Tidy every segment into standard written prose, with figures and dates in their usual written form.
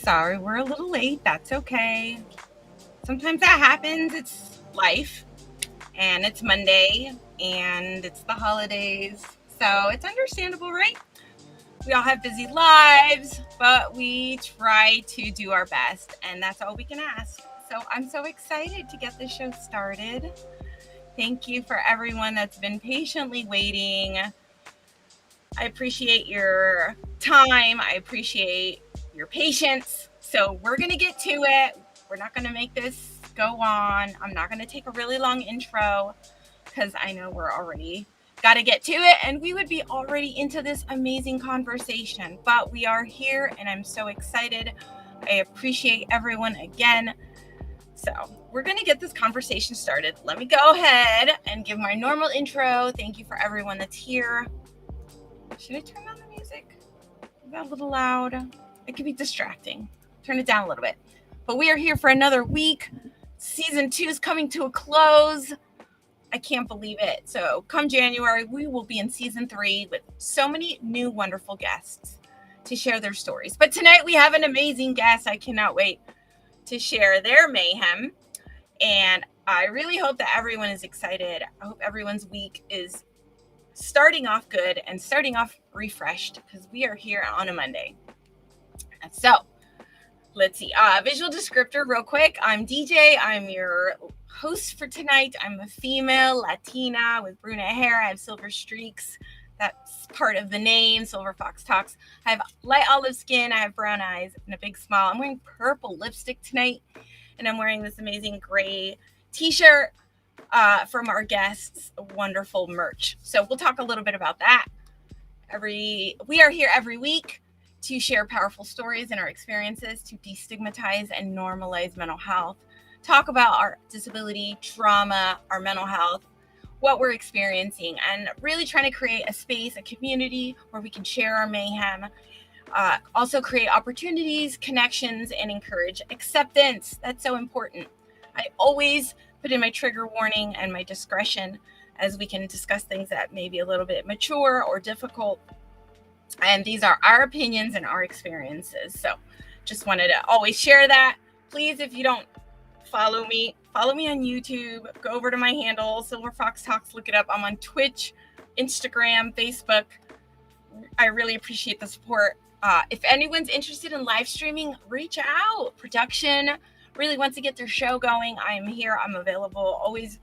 Sorry, we're a little late. That's okay. Sometimes that happens. It's life. And it's Monday. And it's the holidays. So it's understandable, right? We all have busy lives, but we try to do our best. And that's all we can ask. So I'm so excited to get this show started. Thank you for everyone that's been patiently waiting. I appreciate your time. I appreciate your patience. So we're going to get to it. We're not going to make this go on. I'm not going to take a really long intro because I know we're already got to get to it and we would be already into this amazing conversation. But we are here and I'm so excited. I appreciate everyone again. So we're going to get this conversation started. Let me go ahead and give my normal intro. Thank you for everyone that's here. Should I turn on the music? Is that a little loud? It could be distracting. Turn it down a little bit. But we are here for another week. Season 2 is coming to a close. I can't believe it. So come January, we will be in season 3 with so many new wonderful guests to share their stories. But tonight we have an amazing guest. I cannot wait to share their mayhem. And I really hope that everyone is excited. I hope everyone's week is starting off good and starting off refreshed because we are here on a Monday. So let's see. Visual descriptor real quick. I'm DJ. I'm your host for tonight. I'm a female Latina with brunette hair. I have silver streaks. That's part of the name, Silver Fox Talks. I have light olive skin. I have brown eyes and a big smile. I'm wearing purple lipstick tonight. And I'm wearing this amazing gray t-shirt from our guests' wonderful merch. So we'll talk a little bit about that. We are here every week to share powerful stories and our experiences to destigmatize and normalize mental health, talk about our disability, trauma, our mental health, what we're experiencing, and really trying to create a space, a community where we can share our mayhem, also create opportunities, connections, and encourage acceptance. That's so important. I always put in my trigger warning and my discretion as we can discuss things that may be a little bit mature or difficult. And these are our opinions and our experiences. So just wanted to always share that. Please, if you don't follow me on YouTube. Go over to my handle, Silver Fox Talks. Look it up. I'm on Twitch, Instagram, Facebook. I really appreciate the support. If anyone's interested in live streaming, reach out. Production really wants to get their show going. I am here. I'm available. Always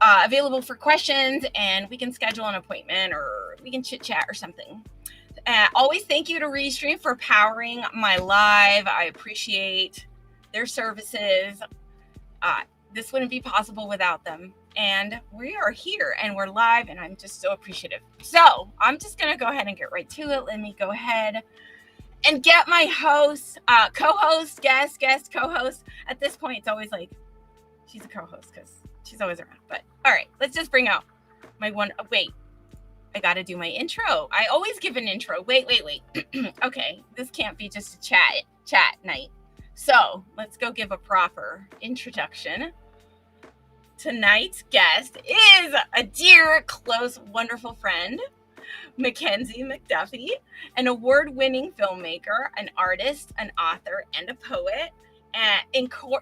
available for questions, and we can schedule an appointment or we can chit chat or something. Always thank you to Restream for powering my live. I appreciate their services. This wouldn't be possible without them. And we are here and we're live and I'm just so appreciative. So I'm just going to go ahead and get right to it. Let me go ahead and get my host, co-host, guest, co-host. At this point, it's always like, she's a co-host because she's always around. But all right, let's just bring out my one. Oh, wait, I got to do my intro. I always give an intro. Wait. Okay, this can't be just a chat night. So let's go give a proper introduction. Tonight's guest is a dear, close, wonderful friend, McKenzie MacDuffie, an award-winning filmmaker, an artist, an author, and a poet.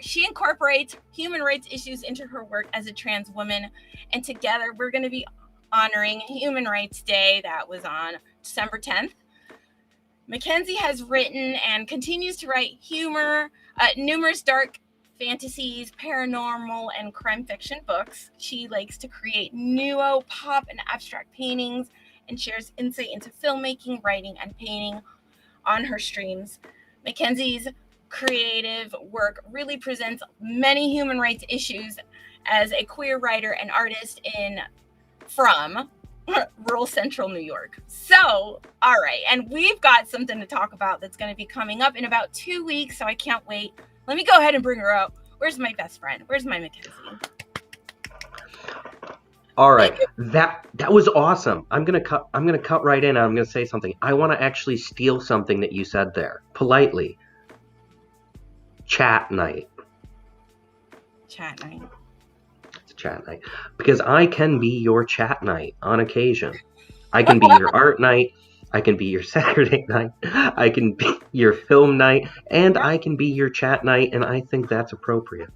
She incorporates human rights issues into her work as a trans woman. And together, we're going to be honoring Human Rights Day that was on December 10th. McKenzie has written and continues to write humor, numerous dark fantasies, paranormal, and crime fiction books. She likes to create neopop and abstract paintings and shares insight into filmmaking, writing, and painting on her streams. McKenzie's creative work really presents many human rights issues as a queer writer and artist from rural central New York. So, all right. And we've got something to talk about that's going to be coming up in about 2 weeks. So I can't wait. Let me go ahead and bring her up. Where's my best friend? Where's my McKenzie? All right. That was awesome. I'm going to cut right in and I'm going to say something. I want to actually steal something that you said there. Politely. Chat night. Chat night. Chat night, because I can be your chat night on occasion. I can be your art night. I can be your Saturday night. I can be your film night, and I can be your chat night, and I think that's appropriate.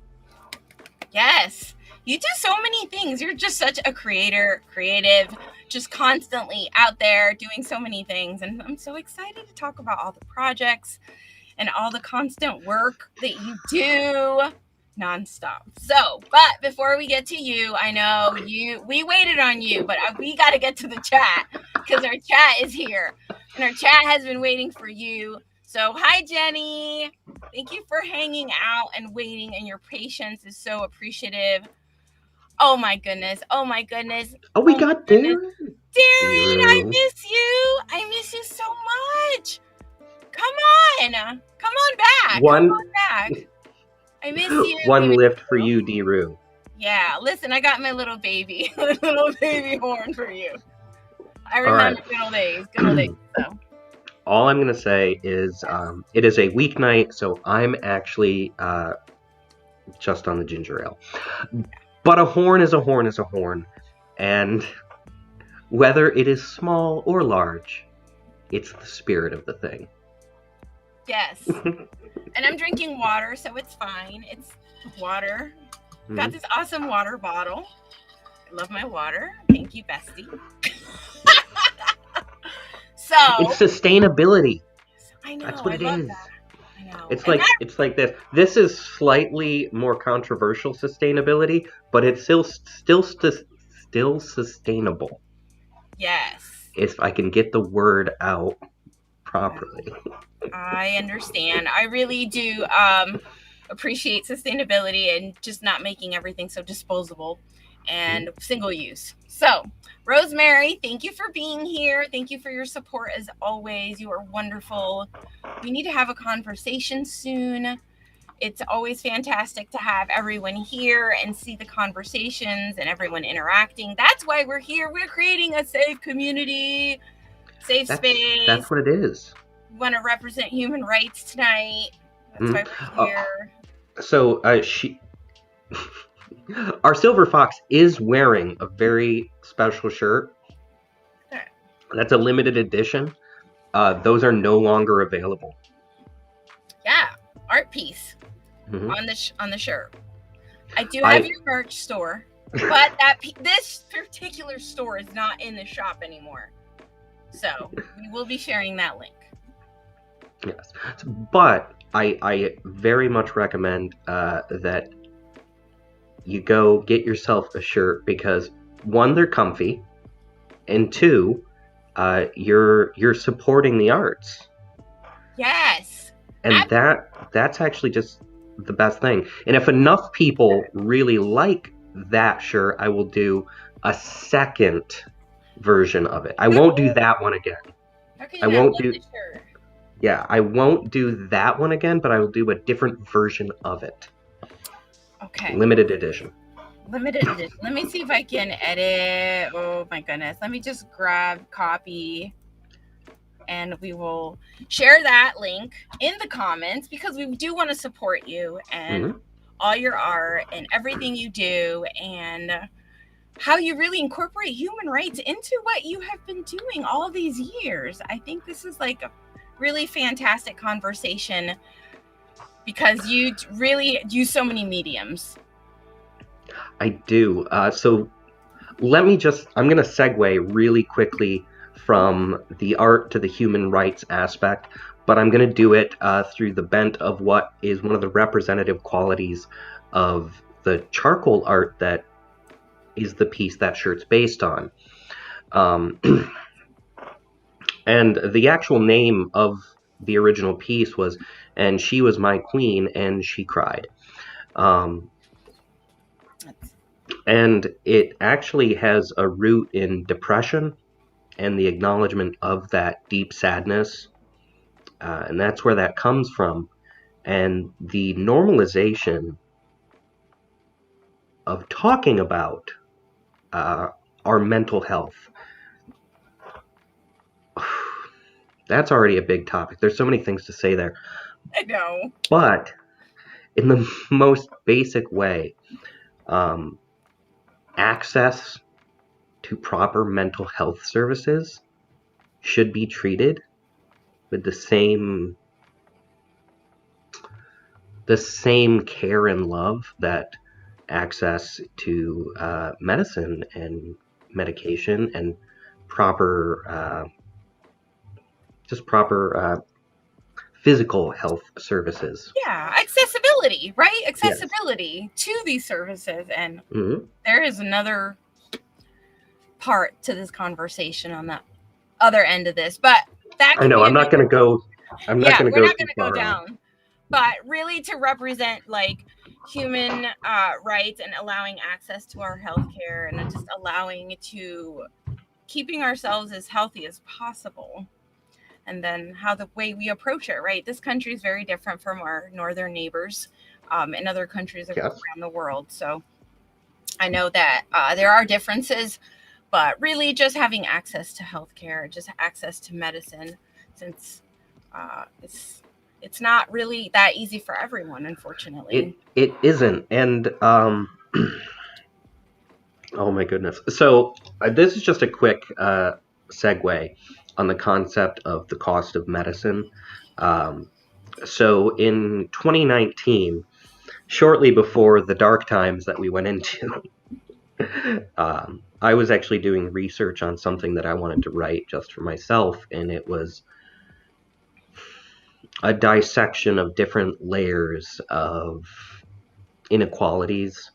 Yes. You do so many things. You're just such a creative, just constantly out there doing so many things. And I'm so excited to talk about all the projects and all the constant work that you do nonstop. So, but before we get to you, I know we waited on you, but we got to get to the chat because our chat is here and our chat has been waiting for you. So, hi, Jenny. Thank you for hanging out and waiting, and your patience is so appreciative. Oh my goodness. Oh my goodness. Oh, we got Darren. Darren, I miss you. I miss you so much. Come on back. Come on back. I miss you. One lift for you, Dru. Yeah, listen, I got my little baby horn for you. I remember good old days. So. All I'm gonna say is, it is a weeknight, so I'm actually just on the ginger ale. But a horn is a horn is a horn, and whether it is small or large, it's the spirit of the thing. Yes. And I'm drinking water, so it's fine. It's water. Mm-hmm. Got this awesome water bottle. I love my water. Thank you, bestie. So it's sustainability. I know. That's what it is. That. I know. It's like this. This is slightly more controversial sustainability, but it's still sustainable. Yes. If I can get the word out properly. I understand. I really do appreciate sustainability and just not making everything so disposable and single use. So, Rosemary, thank you for being here. Thank you for your support as always. You are wonderful. We need to have a conversation soon. It's always fantastic to have everyone here and see the conversations and everyone interacting. That's why we're here. We're creating a safe community, safe space. That's what it is. We want to represent human rights tonight. That's why we're here. So our Silver Fox is wearing a very special shirt. Okay. That's a limited edition. Those are no longer available. Yeah, art piece on the shirt. I do have your merch store, but this particular store is not in the shop anymore. So we will be sharing that link. Yes, but I very much recommend that you go get yourself a shirt because one, they're comfy, and two, you're supporting the arts. Yes, and that's actually just the best thing. And if enough people really like that shirt, I will do a second version of it. I won't do that one again. I won't do. Yeah, I won't do that one again, but I will do a different version of it. Okay. Limited edition. Let me see if I can edit. Oh my goodness. Let me just grab copy and we will share that link in the comments because we do want to support you and all your art and everything you do and how you really incorporate human rights into what you have been doing all these years. I think this is like a really fantastic conversation because you really use so many mediums. I do. So let me I'm going to segue really quickly from the art to the human rights aspect, but I'm going to do it through the bent of what is one of the representative qualities of the charcoal art that is the piece that shirt's based on. And the actual name of the original piece was "And She Was My Queen and She Cried." And it actually has a root in depression and the acknowledgement of that deep sadness. And that's where that comes from. And the normalization of talking about our mental health. That's already a big topic. There's so many things to say there. I know. But in the most basic way, access to proper mental health services should be treated with the same care and love that access to medicine and medication and proper proper physical health services. Yeah, accessibility, right? Yes. Accessibility to these services. And Mm-hmm. there is another part to this conversation on the other end of this, but that I could know. be a I'm not good, going to go. I'm not yeah, going to we're go not too going to go far off. down, but really to represent like human rights and allowing access to our healthcare and just allowing to keeping ourselves as healthy as possible. And then how the way we approach it, right? This country is very different from our northern neighbors in other countries around Yes. the world. So I know that there are differences, but really just having access to healthcare, just access to medicine, since it's not really that easy for everyone, unfortunately. It isn't, and oh my goodness. So this is just a quick segue on the concept of the cost of medicine. Um, so in 2019, shortly before the dark times that we went into, I was actually doing research on something that I wanted to write just for myself, and it was a dissection of different layers of inequalities,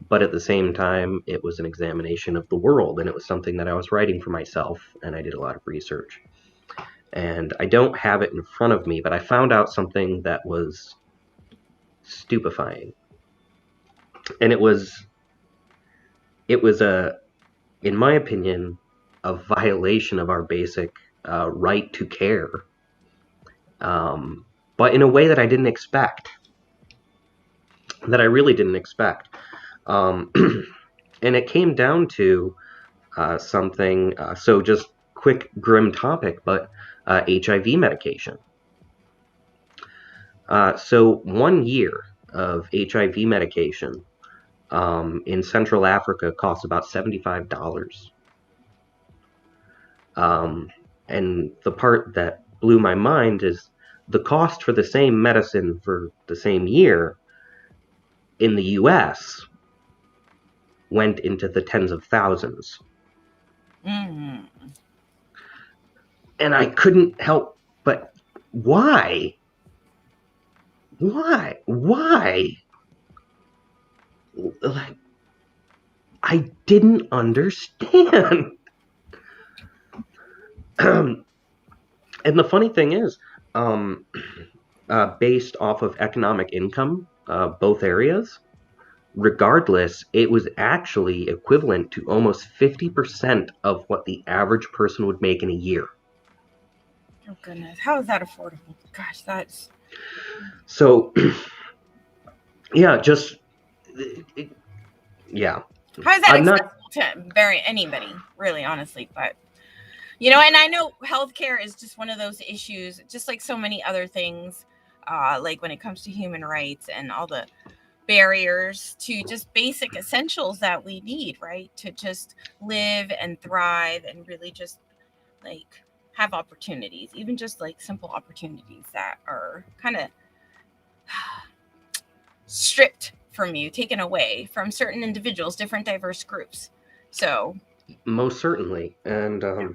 but at the same time, it was an examination of the world, and it was something that I was writing for myself, and I did a lot of research. And I don't have it in front of me, but I found out something that was stupefying. And it was in my opinion, a violation of our basic right to care, but in a way that I didn't expect, that I really didn't expect. Um, and it came down to something, so just quick, grim topic, but HIV medication. So 1 year of HIV medication in Central Africa costs about $75. Um, and the part that blew my mind is the cost for the same medicine for the same year in the US went into the tens of thousands. Mm. And I couldn't help but why? Why? Why? Like, I didn't understand. And the funny thing is, um, based off of economic income, both areas, regardless, it was actually equivalent to almost 50% of what the average person would make in a year. Oh goodness, how is that affordable? Gosh, that's So, yeah, yeah. how is that I'm not, accessible to very anybody, really, honestly. But and I know healthcare is just one of those issues, just like so many other things, like when it comes to human rights and all the barriers to just basic essentials that we need, right? To just live and thrive and really just like have opportunities, even just like simple opportunities that are kind of stripped from you, taken away from certain individuals, different diverse groups. So, most certainly. And, yeah.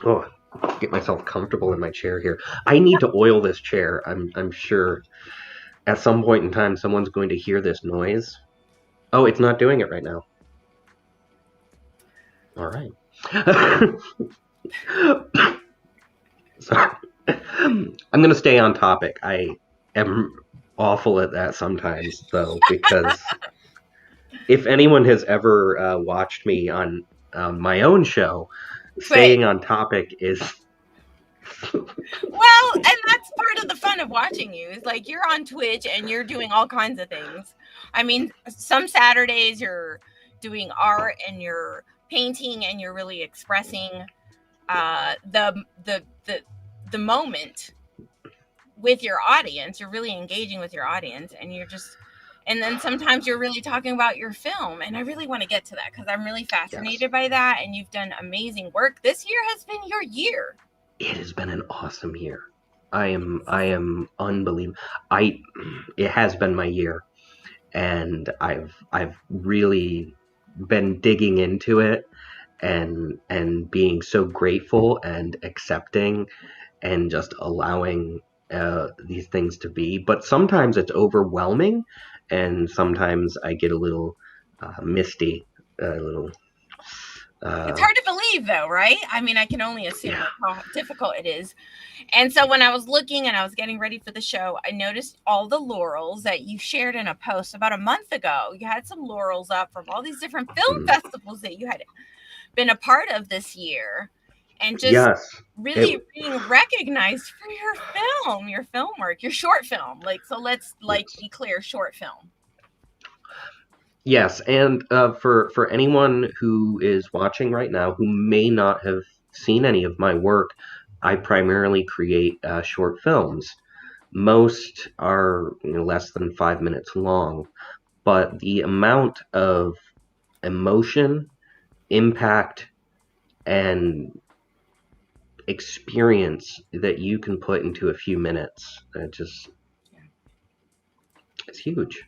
oh, get myself comfortable in my chair here. I need to oil this chair. I'm sure at some point in time someone's going to hear this noise. Oh, it's not doing it right now. All right. So I'm going to stay on topic. I am awful at that sometimes, though, because if anyone has ever watched me on my own show, Right. staying on topic is. Well, and that's part of the fun of watching you is like you're on Twitch and you're doing all kinds of things. I mean, some Saturdays you're doing art and you're painting and you're really expressing the moment with your audience. You're really engaging with your audience, and you're just And then sometimes you're really talking about your film. And I really want to get to that because I'm really Yes. fascinated by that. And you've done amazing work. This year has been your year. It has been an awesome year. I am unbelievable. I It has been my year, and I've really been digging into it and being so grateful and accepting and just allowing these things to be. But sometimes it's overwhelming, and sometimes I get a little misty, a little. It's Uh, hard to believe, though, right? I mean, I can only assume yeah. like how difficult it is. And so when I was looking and I was getting ready for the show, I noticed all the laurels that you shared in a post about a month ago. You had some laurels up from all these different film Mm, festivals that you had been a part of this year, and just yes. It. really being recognized for your film work, your short film. Like, so let's like Yes. be clear, short film. Yes, and for anyone who is watching right now who may not have seen any of my work, I primarily create short films. Most are, less than 5 minutes long, but the amount of emotion, impact, and experience that you can put into a few minutes, Yeah, it's huge.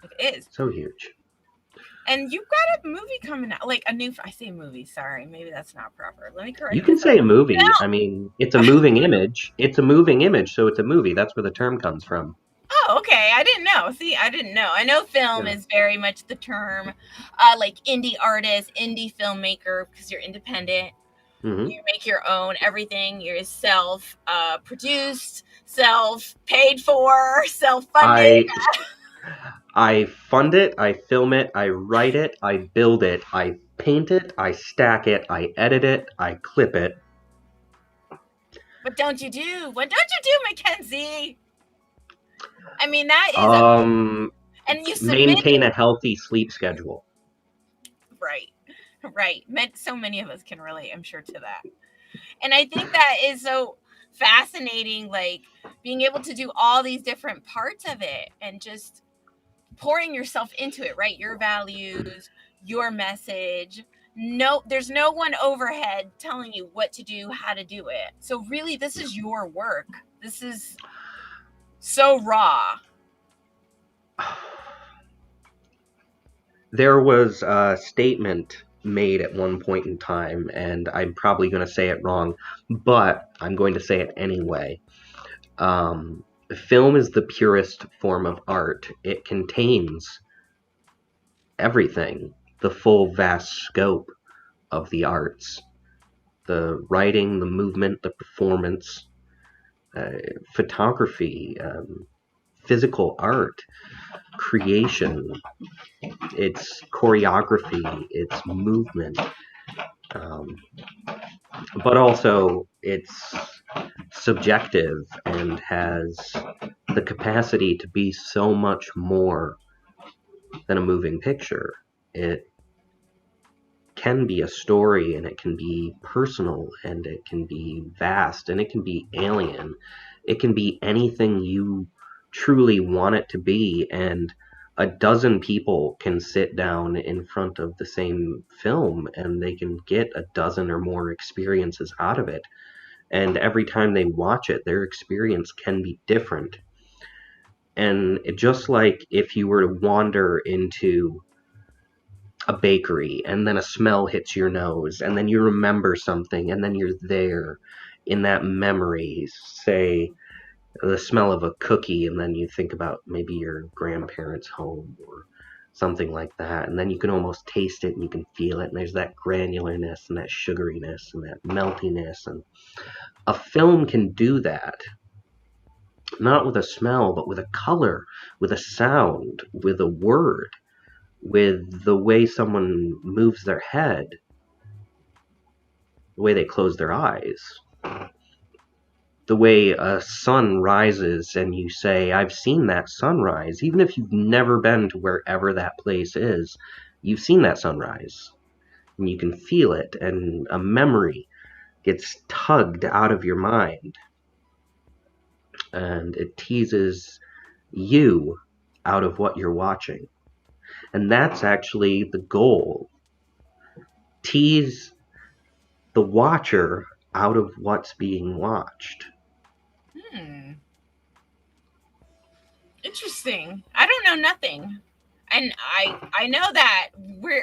it is. So huge. And you've got a movie coming out, like a new. I say movie. Sorry, maybe that's not proper. Let me You correct can myself. say a movie. I Film. mean, it's a moving image. It's a moving image, so it's a movie. That's where the term comes from. Oh, okay. I didn't know. See, I didn't know. I know film Yeah. is very much the term, like indie artist, indie filmmaker, because you're independent. Hmm. You make your own everything. You're self produced, self paid for, self funded. I I fund it, I film it, I write it, I build it, I paint it, I stack it, I edit it, I clip it. What don't you do? What don't you do, Mackenzie? I mean, that is Um, and you Maintain submitted. a healthy sleep schedule. Right, right. So many of us can relate, I'm sure, to that. And I think that is so fascinating, like being able to do all these different parts of it and just pouring yourself into it, right? Your values, your message. No, there's no one overhead telling you what to do, how to do it. So really, this is your work. This is so raw. There was a statement made at one point in time, and I'm probably going to say it wrong, but I'm going to say it anyway. Um, Film is the purest form of art. It contains everything, the full vast scope of the arts, the writing, the movement, the performance, uh, photography, physical art, creation, its choreography, its movement, um, but also it's subjective and has the capacity to be so much more than a moving picture. It can be a story, and it can be personal, and it can be vast, and it can be alien. It can be anything you truly want it to be, and a dozen people can sit down in front of the same film and they can get a dozen or more experiences out of it. And every time they watch it, their experience can be different. And just like if you were to wander into a bakery and then a smell hits your nose and then you remember something and then you're there in that memory, say the smell of a cookie, and then you think about maybe your grandparents' home or something like that, and then you can almost taste it and you can feel it, and there's that granularness and that sugariness and that meltiness. And a film can do that, not with a smell but with a color, with a sound, with a word, with the way someone moves their head, the way they close their eyes, the way a sun rises and you say, I've seen that sunrise. Even if you've never been to wherever that place is, you've seen that sunrise. And you can feel it, and a memory gets tugged out of your mind. And it teases you out of what you're watching. And that's actually the goal. Tease the watcher out of what's being watched. Interesting. I don't know nothing. And I know that we've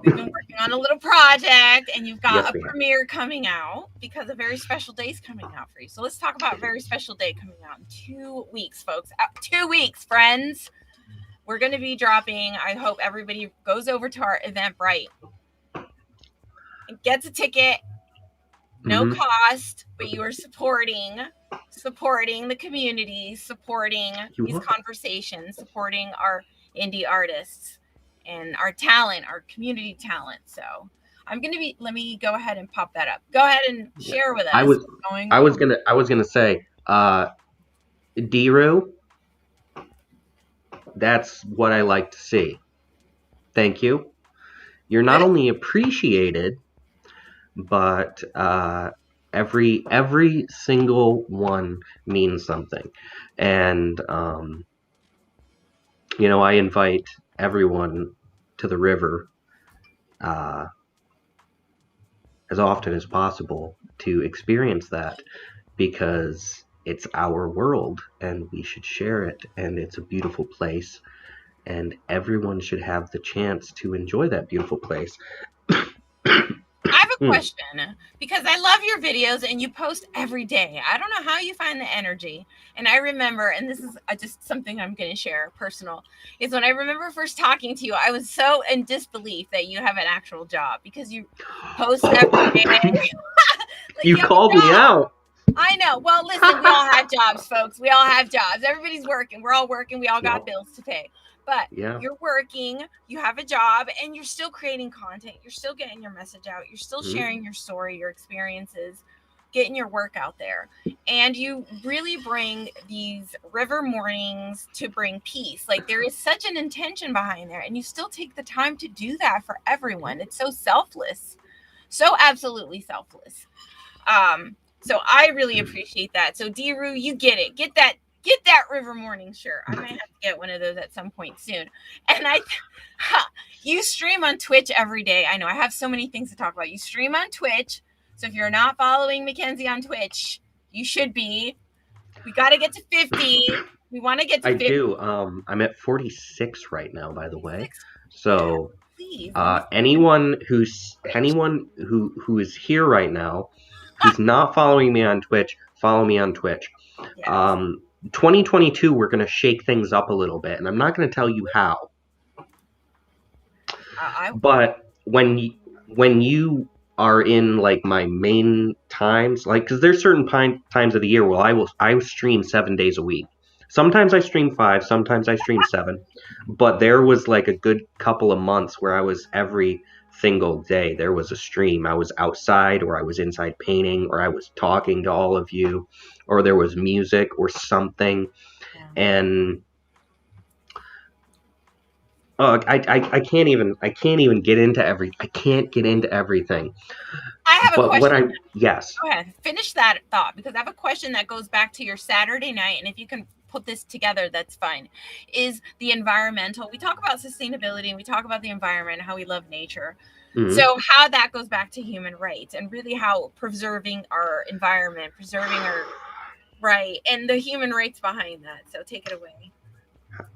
been working on a little project, and you've got Yes, a we have. premiere coming out because a very special day is coming out for you. So let's talk about a very special day coming out in 2 weeks, folks. 2 weeks, friends. We're going to be dropping. I hope everybody goes over to our Eventbrite and gets a ticket. No cost, but you are supporting the community, supporting these conversations, supporting our indie artists and our talent, our community talent. So let me go ahead and pop that up. Go ahead and share with us I was what's going I on. was gonna say, Thru, that's what I like to see. Thank you. You're not only appreciated, but every single one means something. And I invite everyone to the river as often as possible to experience that, because it's our world and we should share it, and it's a beautiful place, and everyone should have the chance to enjoy that beautiful place. I have a question, because I love your videos and you post every day. I don't know how you find the energy. And I remember, and this is just something I'm going to share personal, is when I remember first talking to you, I was so in disbelief that you have an actual job, because you post every day. Like, You called me out. I know. Well, listen, we all have jobs, folks. We all have jobs. Everybody's working. We're all working. We all got bills to pay. But you're working, you have a job, and you're still creating content. You're still getting your message out. You're still sharing your story, your experiences, getting your work out there. And you really bring these river mornings to bring peace. Like, there is such an intention behind there, and you still take the time to do that for everyone. It's so selfless. So absolutely selfless. So I really appreciate that. So Thru, you get it. Get that river morning shirt. I might have to get one of those at some point soon. And you stream on Twitch every day. I know I have so many things to talk about. You stream on Twitch. So if you're not following McKenzie on Twitch, you should be. We got to get to 50. We want to get to 50. I do. I'm at 46 right now, by the way. So anyone who is here right now, who's not following me on Twitch, follow me on Twitch. Yes. 2022, we're going to shake things up a little bit, and I'm not going to tell you how. But when you are in like my main times, like, because there's certain times of the year where I will stream 7 days a week. Sometimes I stream 5, sometimes I stream 7, but there was like a good couple of months where I was every single day there was a stream. I was outside, or I was inside painting, or I was talking to all of you, or there was music or something. And I can't even get into everything. I have a question. Yes. Go ahead. Finish that thought, because I have a question that goes back to your Saturday night, and if you can put this together, that's fine. Is the environmental. We talk about sustainability, and we talk about the environment, how we love nature. Mm-hmm. So how that goes back to human rights, and really how preserving our environment, preserving our right, and the human rights behind that. So take it away.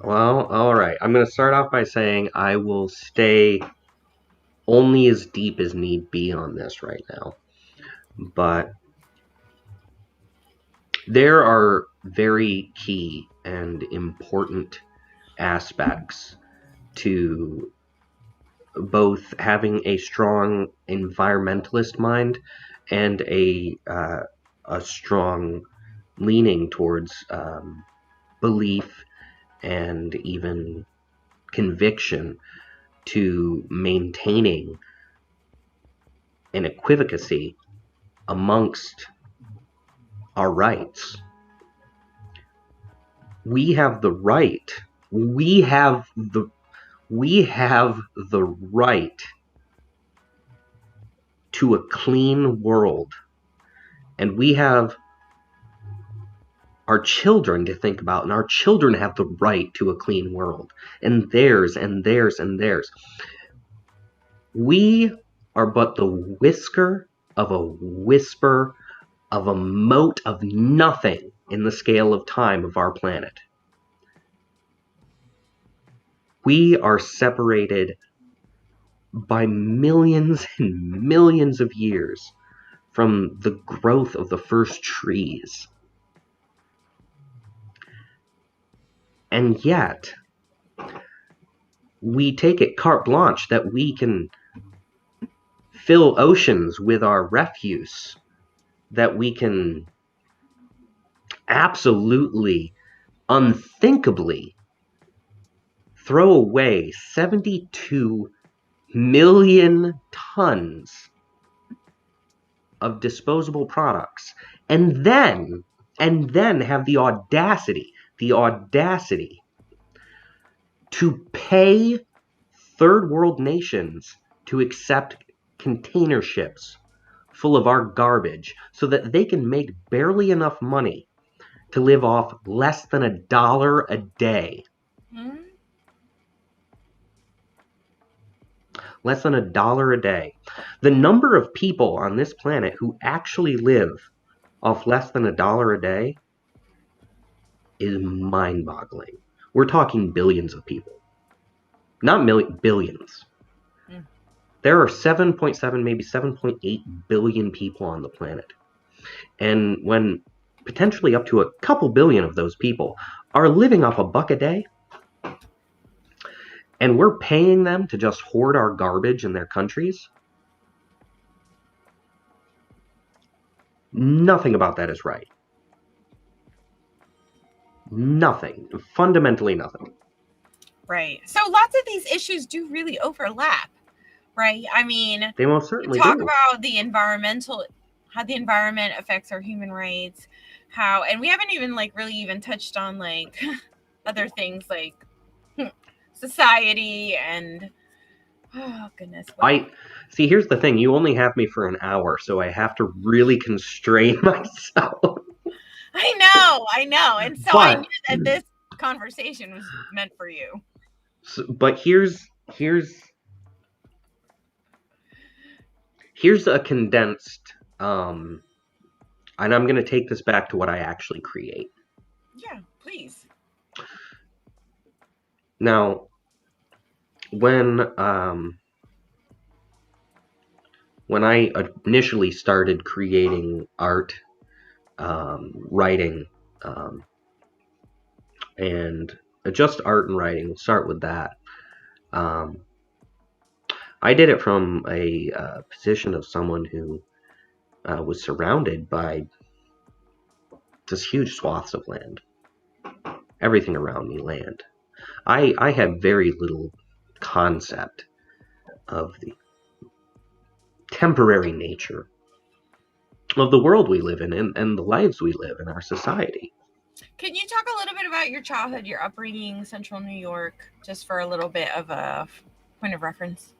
Well, all right. I'm going to start off by saying I will stay only as deep as need be on this right now. But there are very key and important aspects to both having a strong environmentalist mind and a strong leaning towards belief and even conviction to maintaining an equivacy amongst our rights. We have the right. We have the right to a clean world, and we have our children to think about, and our children have the right to a clean world, and theirs and theirs and theirs. We are but the whisker of a whisper of a mote of nothing in the scale of time of our planet. We are separated by millions and millions of years from the growth of the first trees. And yet, we take it carte blanche that we can fill oceans with our refuse, that we can absolutely, unthinkably throw away 72 million tons of disposable products, and then have the audacity to pay third world nations to accept container ships full of our garbage so that they can make barely enough money to live off less than $1 a day. Hmm? Less than $1 a day. The number of people on this planet who actually live off less than $1 a day is mind-boggling. We're talking billions of people. Not millions, billions. Mm. There are 7.7, maybe 7.8 billion people on the planet. And when potentially up to a couple billion of those people are living off $1 a day, and we're paying them to just hoard our garbage in their countries, nothing about that is right. Nothing. Fundamentally nothing. Right. So lots of these issues do really overlap, right? I mean, They most we certainly talk do. about the environmental, how the environment affects our human rights, how, and we haven't even like really even touched on like other things like society and oh goodness. See, here's the thing. You only have me for an hour, so I have to really constrain myself. I know. And so I knew that this conversation was meant for you. But here's a condensed, and I'm going to take this back to what I actually create. Yeah, please. Now, when I initially started creating art, writing, and just art and writing, we'll start with that. I did it from a position of someone who was surrounded by just huge swaths of land. Everything around me, land. I had very little concept of the temporary nature of the world we live in and the lives we live in our society. Can you talk a little bit about your childhood, your upbringing, Central New York, just for a little bit of a point of reference?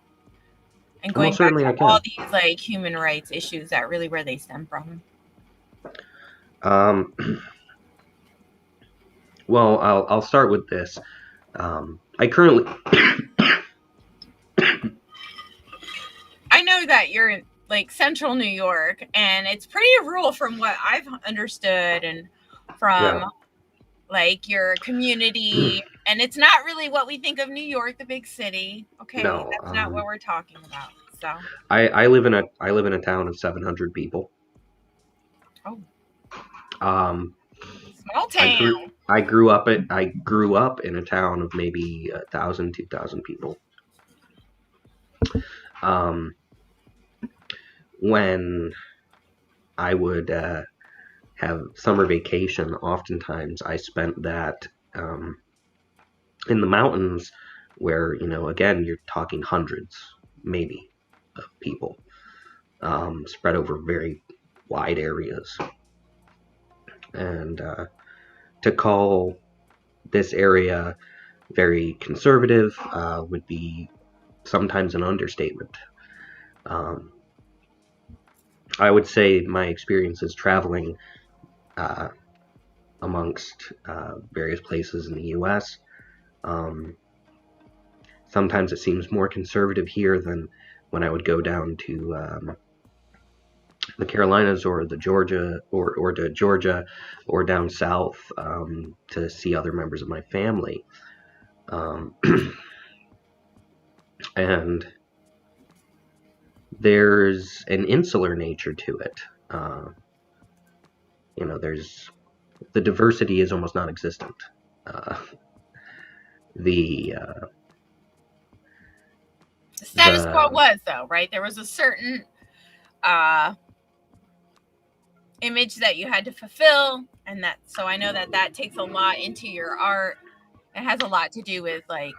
And going back to all these like human rights issues, that really where they stem from. Well, I'll start with this. I currently I know that you're in like Central New York, and it's pretty rural from what I've understood, and from like your community, and it's not really what we think of New York, the big city. Okay, no, that's not what we're talking about. So I live in a town of 700 people. Oh. Small town. I grew up in a town of maybe 1,000, 2,000 people. When I would have summer vacation, oftentimes I spent that in the mountains where, again, you're talking hundreds, maybe, of people spread over very wide areas. And to call this area very conservative would be sometimes an understatement. I would say my experiences traveling amongst various places in the U.S. Sometimes it seems more conservative here than when I would go down to the Carolinas or the Georgia or to Georgia or down south to see other members of my family. And there's an insular nature to it. There's the diversity is almost non-existent. The status quo was, though, right? There was a certain image that you had to fulfill, and that, so I know that takes a lot into your art. It has a lot to do with like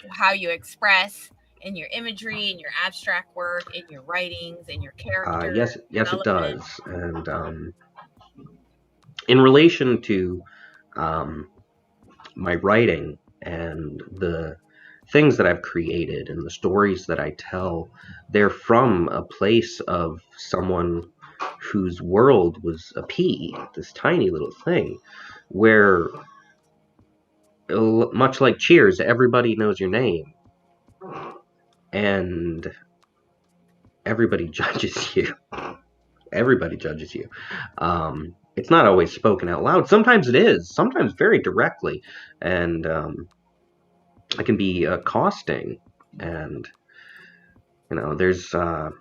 how you express in your imagery, in your abstract work, in your writings, in your character. Yes, it does. And in relation to my writing and the things that I've created and the stories that I tell, they're from a place of someone whose world was a pea, this tiny little thing, where, much like Cheers, everybody knows your name and everybody judges you. Everybody judges you. It's not always spoken out loud. Sometimes it is. Sometimes very directly, and it can be accosting. And there's a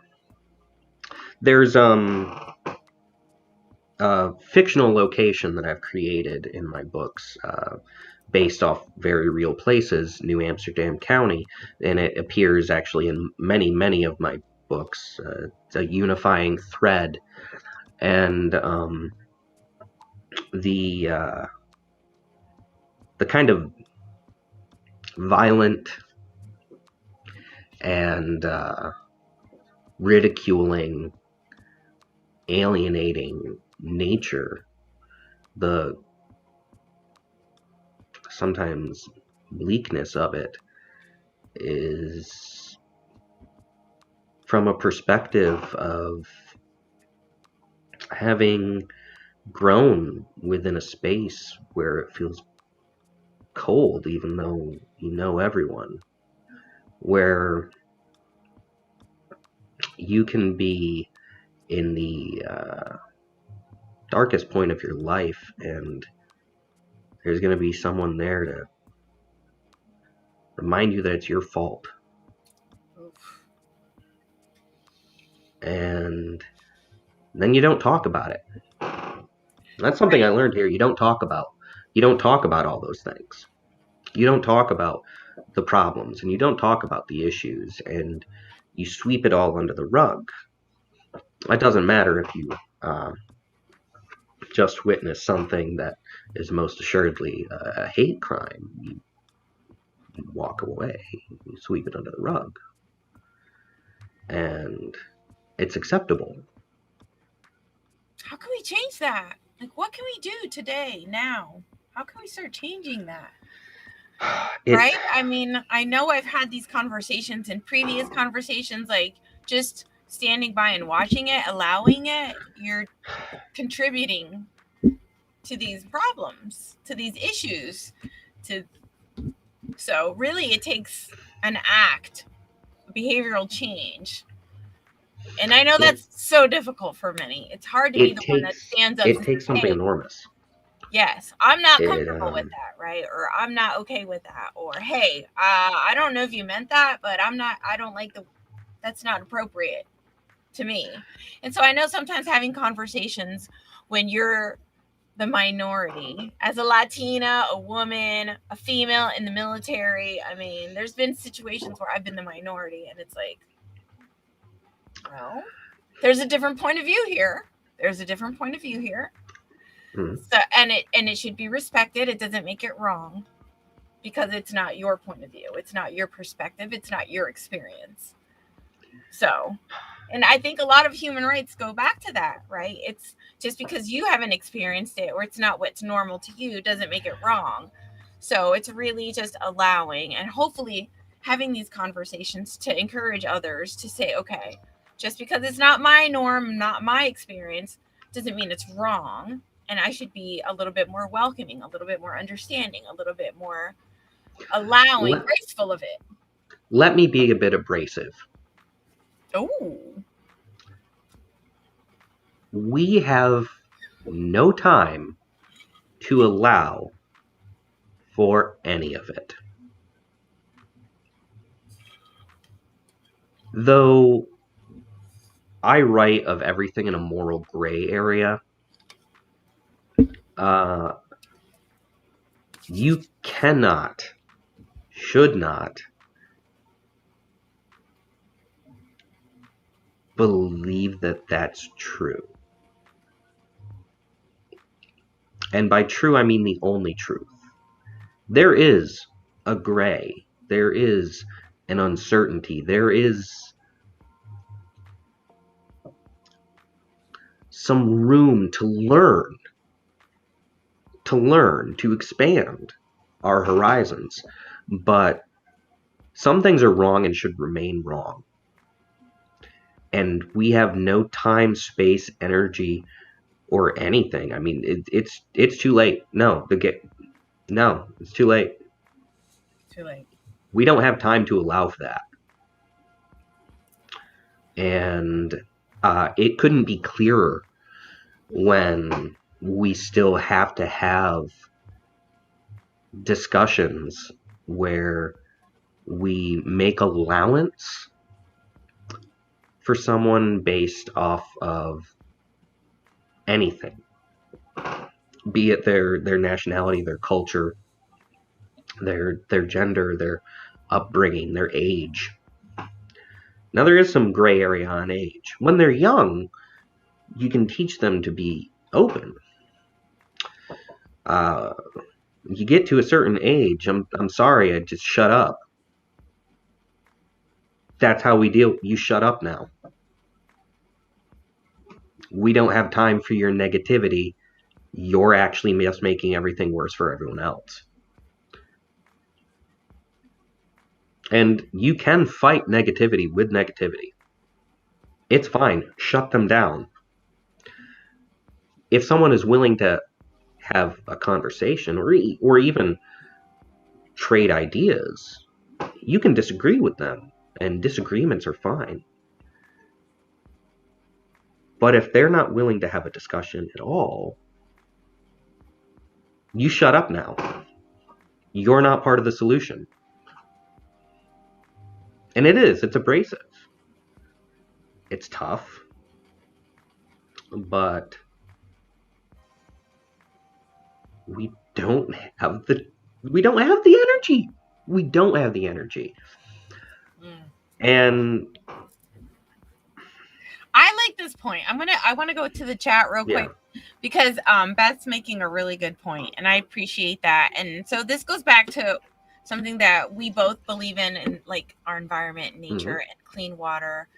fictional location that I've created in my books, based off very real places, New Amsterdam County, and it appears actually in many of my books. It's a unifying thread, and the kind of violent and ridiculing, alienating nature, the sometimes bleakness of it, is from a perspective of having grown within a space where it feels cold, even though you know everyone, where you can be in the darkest point of your life, and there's going to be someone there to remind you that it's your fault. And then you don't talk about it. That's something I learned here. You don't talk about all those things. You don't talk about the problems, and you don't talk about the issues, and you sweep it all under the rug. It doesn't matter if you just witness something that is most assuredly a hate crime. You walk away. You sweep it under the rug. And it's acceptable. How can we change that? Like, what can we do today, now? How can we start changing that? Right? I mean, I know I've had these conversations in previous conversations, like just standing by and watching it, allowing it, you're contributing to these problems, to these issues. So really it takes an act, behavioral change. And I know that's so difficult for many. It's hard to be the one that stands up. It takes something enormous. Yes, I'm not comfortable with that, right? Or I'm not okay with that. Or, hey, I don't know if you meant that, but I don't like that's not appropriate to me. And so I know sometimes having conversations when you're the minority, as a Latina, a woman, a female in the military, I mean, there's been situations where I've been the minority, and it's like, well, there's a different point of view here. Mm-hmm. So, and it should be respected. It doesn't make it wrong, because it's not your point of view. It's not your perspective. It's not your experience. So, and I think a lot of human rights go back to that, right? It's just because you haven't experienced it, or it's not what's normal to you, doesn't make it wrong. So it's really just allowing and hopefully having these conversations to encourage others to say, okay, just because it's not my norm, not my experience, doesn't mean it's wrong. and I should be a little bit more welcoming, a little bit more understanding, a little bit more allowing, Let, graceful of it. let me be a bit abrasive. Oh, We have no time to allow for any of it. Though I write of everything in a moral gray area, uh, you cannot, should not believe that that's true. And by true, I mean the only truth. There is a gray, there is an uncertainty, there is some room to learn, to expand our horizons. But some things are wrong and should remain wrong. And we have no time, space, energy, or anything. I mean, it's too late. No, it's too late. too late. We don't have time to allow for that. And it couldn't be clearer when we still have to have discussions where we make allowance for someone based off of anything, be it their nationality, their culture, their gender, their upbringing, their age. Now, there is some gray area on age. When they're young, you can teach them to be open. You get to a certain age, I'm sorry, I just shut up. That's how we deal. You shut up now. We don't have time for your negativity. You're actually just making everything worse for everyone else. And you can fight negativity with negativity. It's fine. Shut them down. If someone is willing to have a conversation or even trade ideas, you can disagree with them, and disagreements are fine. But if they're not willing to have a discussion at all, you shut up now. You're not part of the solution. And it's abrasive. It's tough. But we don't have the energy. We don't have the energy. And I like this point. I want to go to the chat real quick because Beth's making a really good point, and I appreciate that. And so this goes back to something that we both believe in like our environment, nature, and clean water.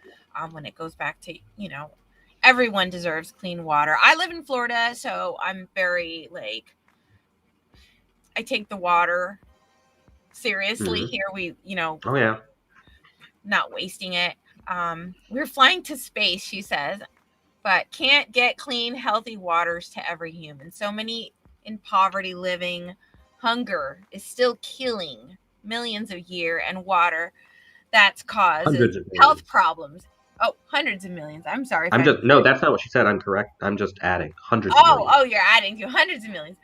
When it goes back to, everyone deserves clean water. I live in Florida, so I'm very I take the water seriously here. We, oh yeah, not wasting it. We're flying to space, she says, but can't get clean, healthy waters to every human. So many in poverty living. Hunger is still killing millions a year, and water that's causes health problems. Oh, hundreds of millions. I'm sorry. No, that's not what she said. I'm correct. I'm just adding hundreds of millions. Oh, you're adding to hundreds of millions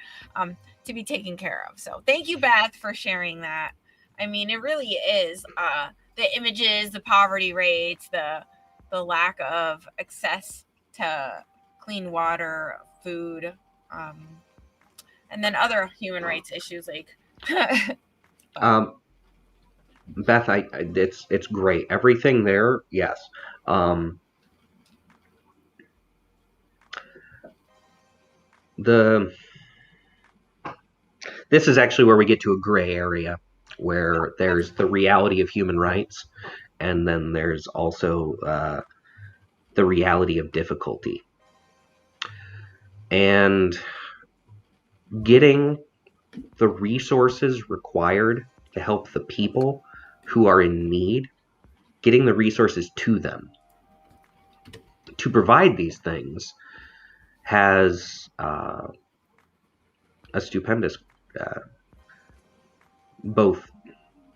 to be taken care of. So thank you, Beth, for sharing that. I mean, it really is the images, the poverty rates, the lack of access to clean water, food, and then other human rights issues like. Beth, it's great. Everything there, yes. This is actually where we get to a gray area, where there's the reality of human rights, and then there's also the reality of difficulty. And getting the resources required to help the people who are in need, getting the resources to them to provide these things has a stupendous both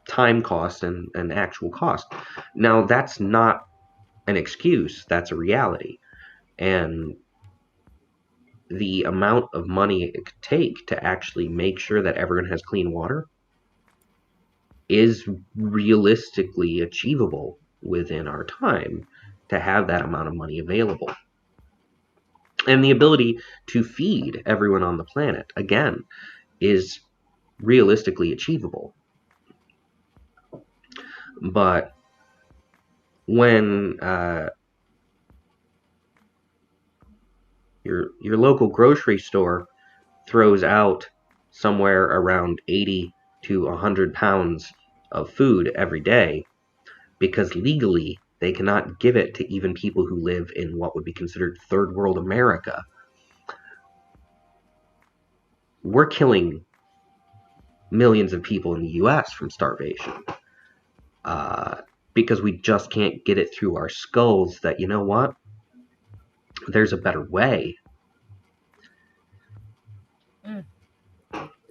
time cost and actual cost. Now, that's not an excuse, that's a reality. And the amount of money it could take to actually make sure that everyone has clean water is realistically achievable within our time to have that amount of money available. And the ability to feed everyone on the planet, again, is realistically achievable. But when your local grocery store throws out somewhere around 80 to 100 pounds of food every day because legally they cannot give it to even people who live in what would be considered third world America, we're killing millions of people in the US from starvation because we just can't get it through our skulls that, you know what, there's a better way.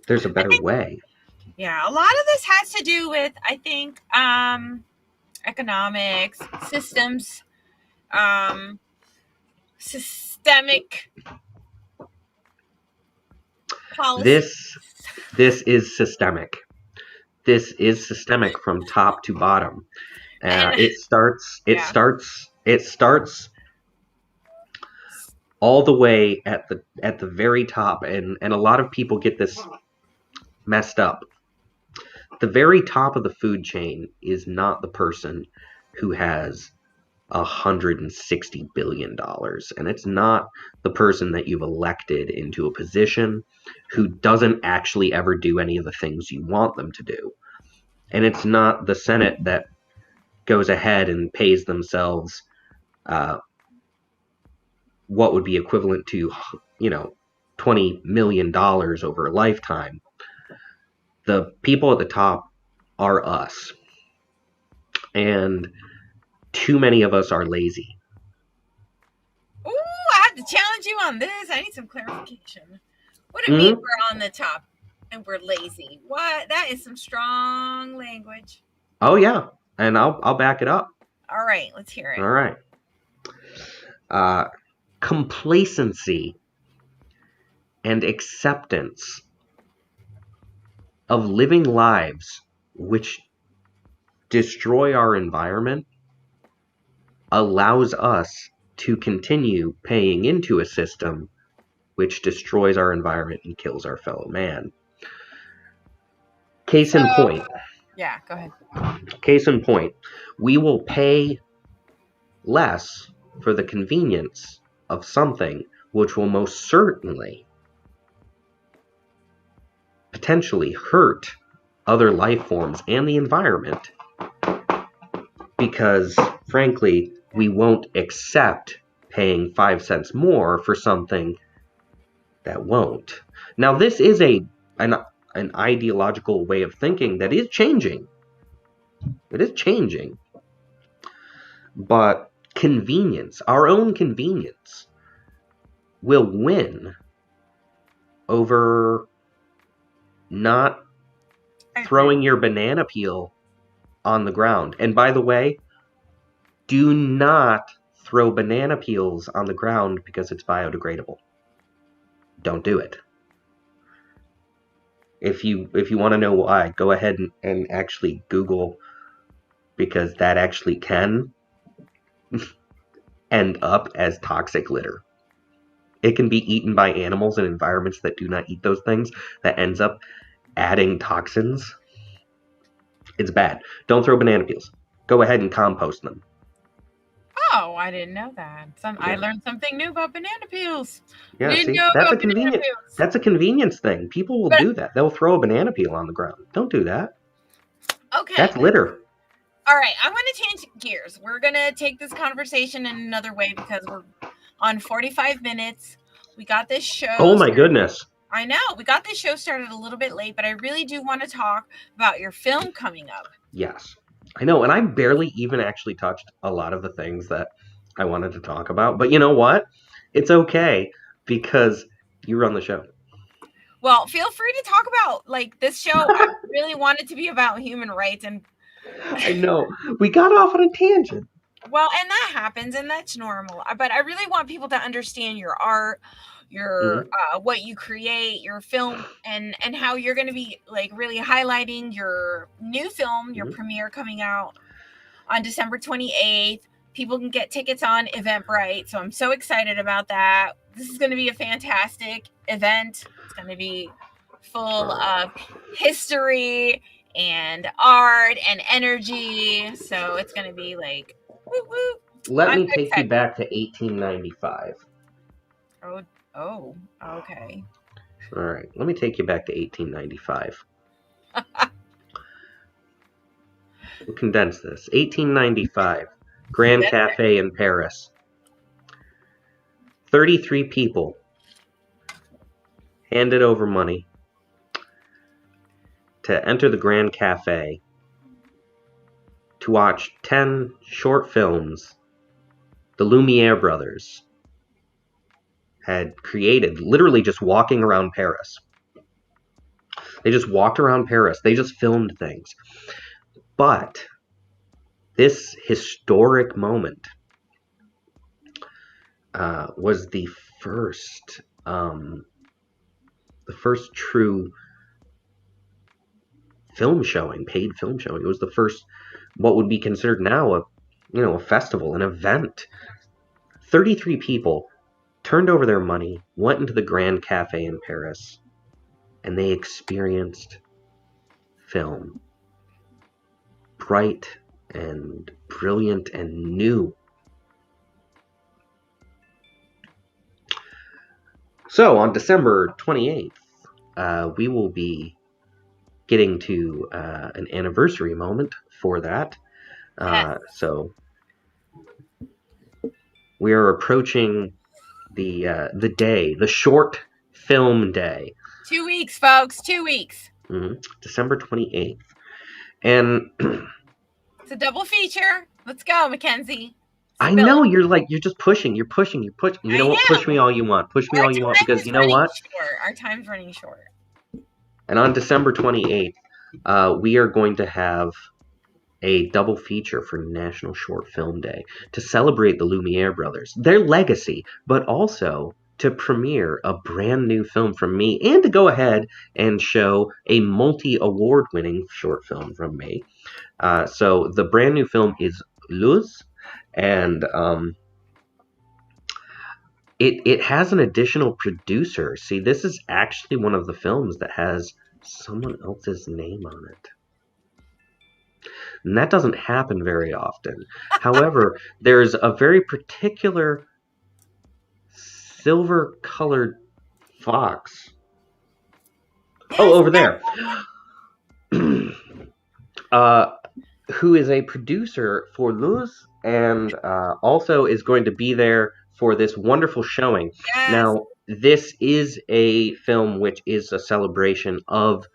There's a better way. Yeah, a lot of this has to do with, I think, economics, systems, systemic policy. This is systemic. This is systemic from top to bottom. It starts all the way at the very top, and a lot of people get this messed up. The very top of the food chain is not the person who has $160 billion. And it's not the person that you've elected into a position who doesn't actually ever do any of the things you want them to do. And it's not the Senate that goes ahead and pays themselves what would be equivalent to, $20 million over a lifetime. The people at the top are us. And too many of us are lazy. Ooh, I have to challenge you on this. I need some clarification. What do you mean we're on the top and we're lazy? What? That is some strong language. Oh, yeah. And I'll back it up. All right, let's hear it. All right. Complacency and acceptance of living lives which destroy our environment allows us to continue paying into a system which destroys our environment and kills our fellow man. Case in point. Yeah, go ahead. Case in point. We will pay less for the convenience of something which will most certainly potentially hurt other life forms and the environment because, frankly, we won't accept paying 5 cents more for something that won't. Now, this is an ideological way of thinking that is changing. It is changing. But convenience, our own convenience, will win over not throwing your banana peel on the ground. And by the way, do not throw banana peels on the ground because it's biodegradable. Don't do it. If you want to know why, go ahead and actually Google, because that actually can end up as toxic litter. It can be eaten by animals in environments that do not eat those things, that ends up adding toxins. It's bad. Don't throw banana peels. Go ahead and compost them. Oh, I didn't know that. I learned something new about banana peels. Yeah, see, that's a convenience thing. People will do that. They'll throw a banana peel on the ground. Don't do that. Okay. That's litter. All right, I'm going to change gears. We're going to take this conversation in another way because we're on 45 minutes. We got this show. Oh, my goodness. I know. We got this show started a little bit late, but I really do want to talk about your film coming up. Yes, I know. And I barely even actually touched a lot of the things that I wanted to talk about. But you know what? It's okay because you run the show. Well, feel free to talk about like this show. I really want it to be about human rights, and I know we got off on a tangent. well, and that happens, and that's normal. But I really want people to understand your art, your what you create, your film, and how you're going to be like really highlighting your new film, your premiere coming out on December 28th. People can get tickets on Eventbrite, so I'm so excited about that. This is going to be a fantastic event. It's going to be full of history and art and energy. So it's going to be like, woo woo. Let me take you back to 1895. Oh, okay. All right, let me take you back to 1895. We'll condense this. 1895, Grand Cafe in Paris. 33 people handed over money to enter the Grand Cafe to watch 10 short films the Lumiere brothers had created, literally just walking around Paris. They just walked around Paris. They just filmed things. But this historic moment was the first true film showing, paid film showing. It was the first, what would be considered now a festival, an event. 33 people turned over their money, went into the Grand Cafe in Paris, and they experienced film. Bright and brilliant and new. So on December 28th, we will be getting to an anniversary moment for that. Yes. So we are approaching the day, the short film day. 2 weeks, folks. 2 weeks. December 28th. And it's a double feature. Let's go, McKenzie. I know you're just pushing. You're pushing. You know what? Push me all you want. Push me all you want, because you know what? Our time's running short. And on December 28th, we are going to have a double feature for National Short Film Day to celebrate the Lumiere brothers, their legacy, but also to premiere a brand new film from me and to go ahead and show a multi-award winning short film from me. So the brand new film is Luz, and it has an additional producer. See, this is actually one of the films that has someone else's name on it. And that doesn't happen very often. However, there's a very particular silver-colored fox. Oh, over there. Who is a producer for Luz and also is going to be there for this wonderful showing. Yes. Now, this is a film which is a celebration of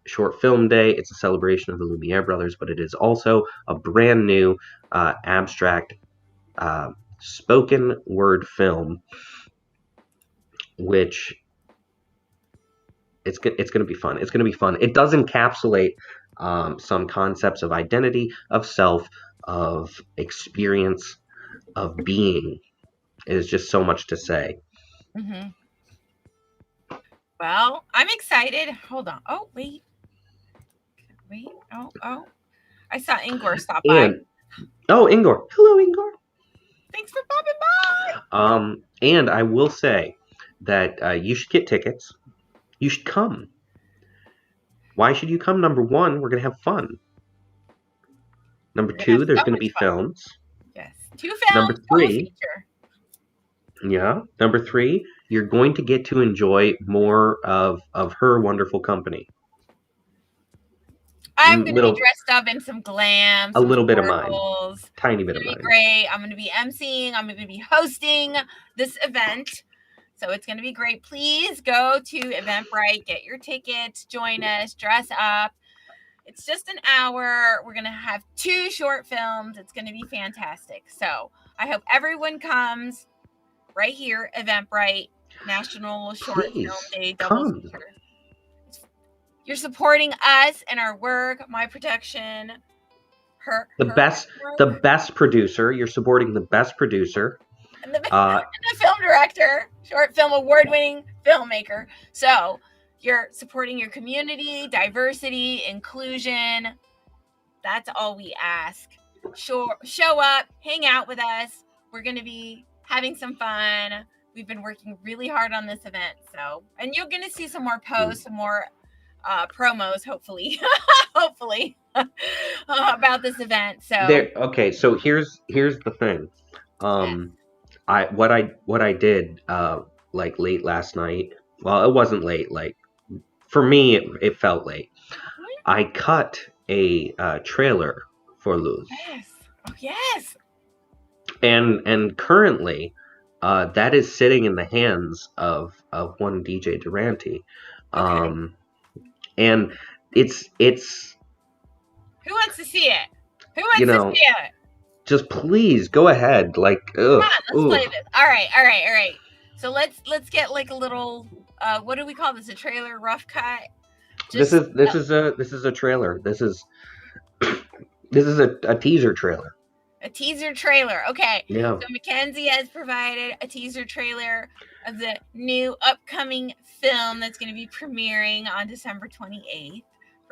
Short Film Day. It's a celebration of the Lumiere brothers, but it is also a brand new abstract spoken word film, which it's going to be fun. It's going to be fun. It does encapsulate some concepts of identity, of self, of experience, of being. It is just so much to say. Mm-hmm. Well, I'm excited. Hold on. Oh, wait. Oh. I saw Ingor stop by. Oh, Ingor. Hello, Ingor. Thanks for popping by. And I will say that you should get tickets. You should come. Why should you come? Number one, we're going to have fun. Number two, there's going to be films. Yes. 2 films. Number three. Yeah. Number three, you're going to get to enjoy more of her wonderful company. I'm going to be dressed up in some glam. A little bit of mine. Tiny bit of mine. Great. I'm going to be emceeing. I'm going to be hosting this event. So it's going to be great. Please go to Eventbrite, get your tickets, join us, dress up. It's just an hour. We're going to have 2 short films. It's going to be fantastic. So I hope everyone comes. right here, Eventbrite, National Short Film Please Day double come. feature. You're supporting us and our work, my production, her The work, best producer. You're supporting the best producer. and the film director, short film award-winning filmmaker. So you're supporting your community, diversity, inclusion. That's all we ask. Show up, hang out with us. We're going to be having some fun. We've been working really hard on this event. So, and you're going to see some more posts, some more promos, hopefully, hopefully, about this event. So, Okay, so here's the thing. What I did like late last night. Well, it wasn't late. Like for me, it felt late. I cut a trailer for Luz. yes, oh yes, And currently, that is sitting in the hands of one DJ Durante, okay. and it's Who wants to see it? Who you wants to know see it? just please go ahead. Like Come ugh, on, let's ooh. play this. All right. So let's get like a little. What do we call this? A trailer rough cut. This Just is a trailer. This is a teaser trailer. a teaser trailer. Okay. Yeah. So McKenzie has provided a teaser trailer of the new upcoming film that's going to be premiering on December 28th.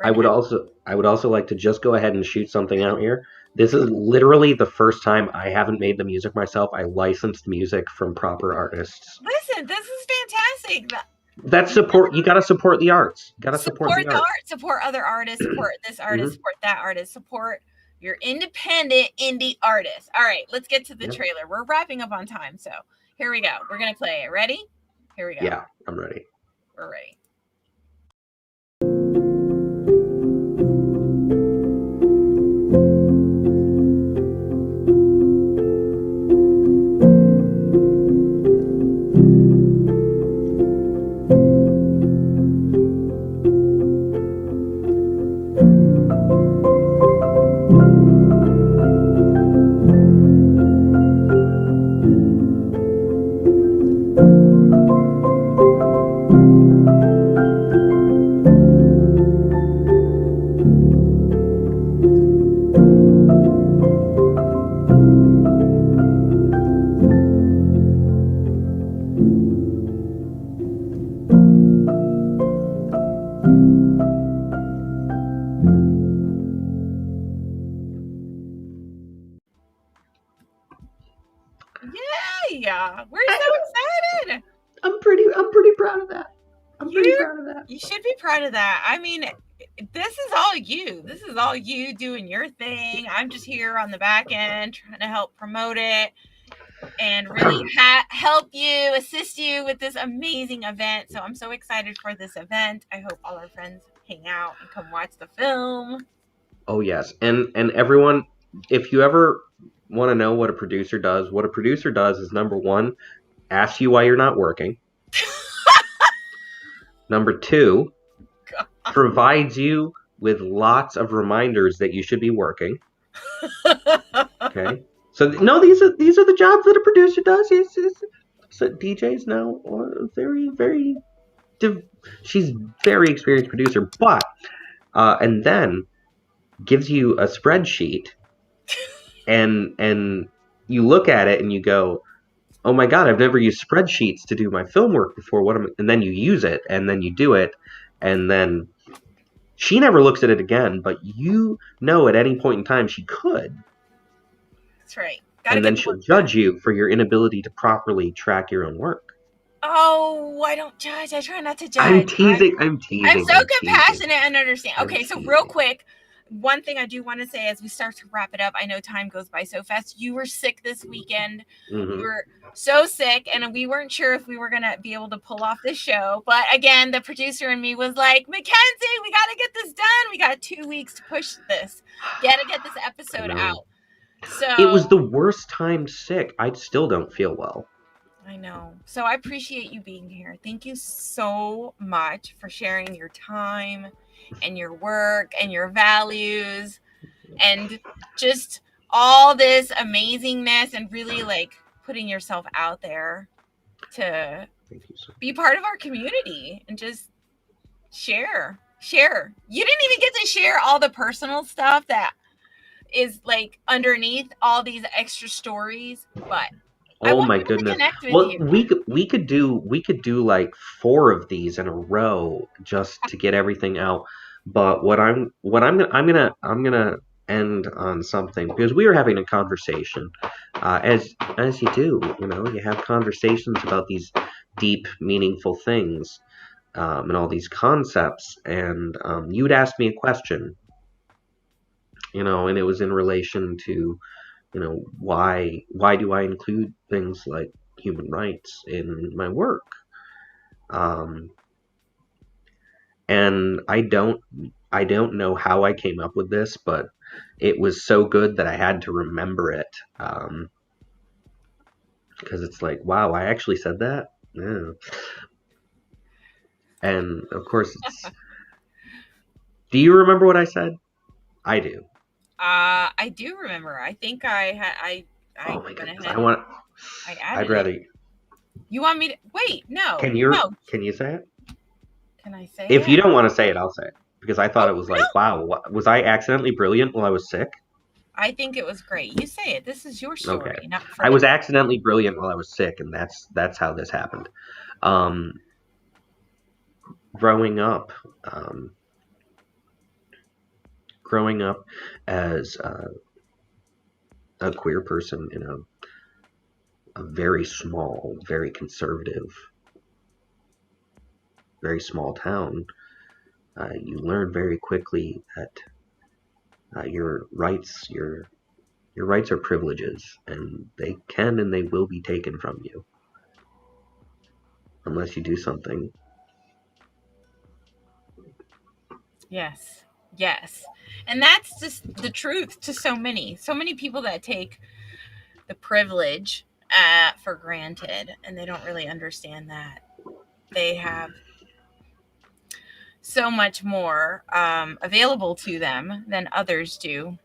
I would also like to just go ahead and shoot something out here. This is literally the first time I haven't made the music myself. I licensed music from proper artists. Listen, this is fantastic. That's support. You got to support the arts. Got to Support support the art, arts. support other artists, support this artist, support that artist, support your independent indie artists. All right, let's get to the trailer. We're wrapping up on time, so here we go. We're gonna play it. Ready? Here we go. Yeah, I'm ready. We're ready. Yay! We're so excited. I'm pretty proud of that. I'm pretty proud of that. You should be proud of that. I mean, this is all you. This is all you doing your thing. I'm just here on the back end trying to help promote it and really help you, assist you with this amazing event. So I'm so excited for this event. I hope all our friends hang out and come watch the film. Oh yes, and everyone, if you ever want to know what a producer does is number one, ask you why you're not working. Number two, provides you with lots of reminders that you should be working. Okay, so no, these are the jobs that a producer does. So DJ's now she's very experienced producer, but and then gives you a spreadsheet, and you look at it and you go, oh my god, I've never used spreadsheets to do my film work before. And then you use it, and then you do it, and then she never looks at it again, but at any point in time she could. That's right. And then she'll judge you for your inability to properly track your own work. Oh, I don't judge. I try not to judge. I'm teasing. I'm so compassionate and understand. Okay, so real quick, one thing I do want to say as we start to wrap it up, I know time goes by so fast. You were sick this weekend. Mm-hmm. You were so sick, and we weren't sure if we were going to be able to pull off this show. But again, the producer and me was like, McKenzie, we got to get this done. We got 2 weeks to push this. Got to get this episode out. So it was the worst time sick. I still don't feel well. I know. So I appreciate you being here. Thank you so much for sharing your time and your work and your values and just all this amazingness and really like putting yourself out there to Thank you, sir. be part of our community and just share. You didn't even get to share all the personal stuff that is like underneath all these extra stories, but I Oh want my people to goodness. connect with Well, you. we could do like 4 of these in a row just to get everything out. But I'm gonna end on something because we were having a conversation, as you do. You have conversations about these deep, meaningful things, and all these concepts. And you'd ask me a question, and it was in relation to why do I include things like human rights in my work? Um, and I don't know how I came up with this, but it was so good that I had to remember it, because it's like, wow, I actually said that. Yeah. And of course, do you remember what I said? I do. I do remember. I think I Oh my went goodness, ahead and I I'd added it. rather. You want me to wait? Can No, you no. can you say it? Can I say If you it? don't want to say it, I'll say it because I thought Oh it was no. like, wow, was I accidentally brilliant while I was sick? I think it was great. You say it. This is your Okay, story, not for I the. was accidentally brilliant while I was sick, and that's how this happened. Um, growing up, um, growing up as a queer person in a very small, very conservative, very small town, you learn very quickly that your rights are privileges, and they can and they will be taken from you unless you do something. Yes. Yes. And that's just the truth to so many people that take the privilege for granted, and they don't really understand that they have so much more available to them than others do.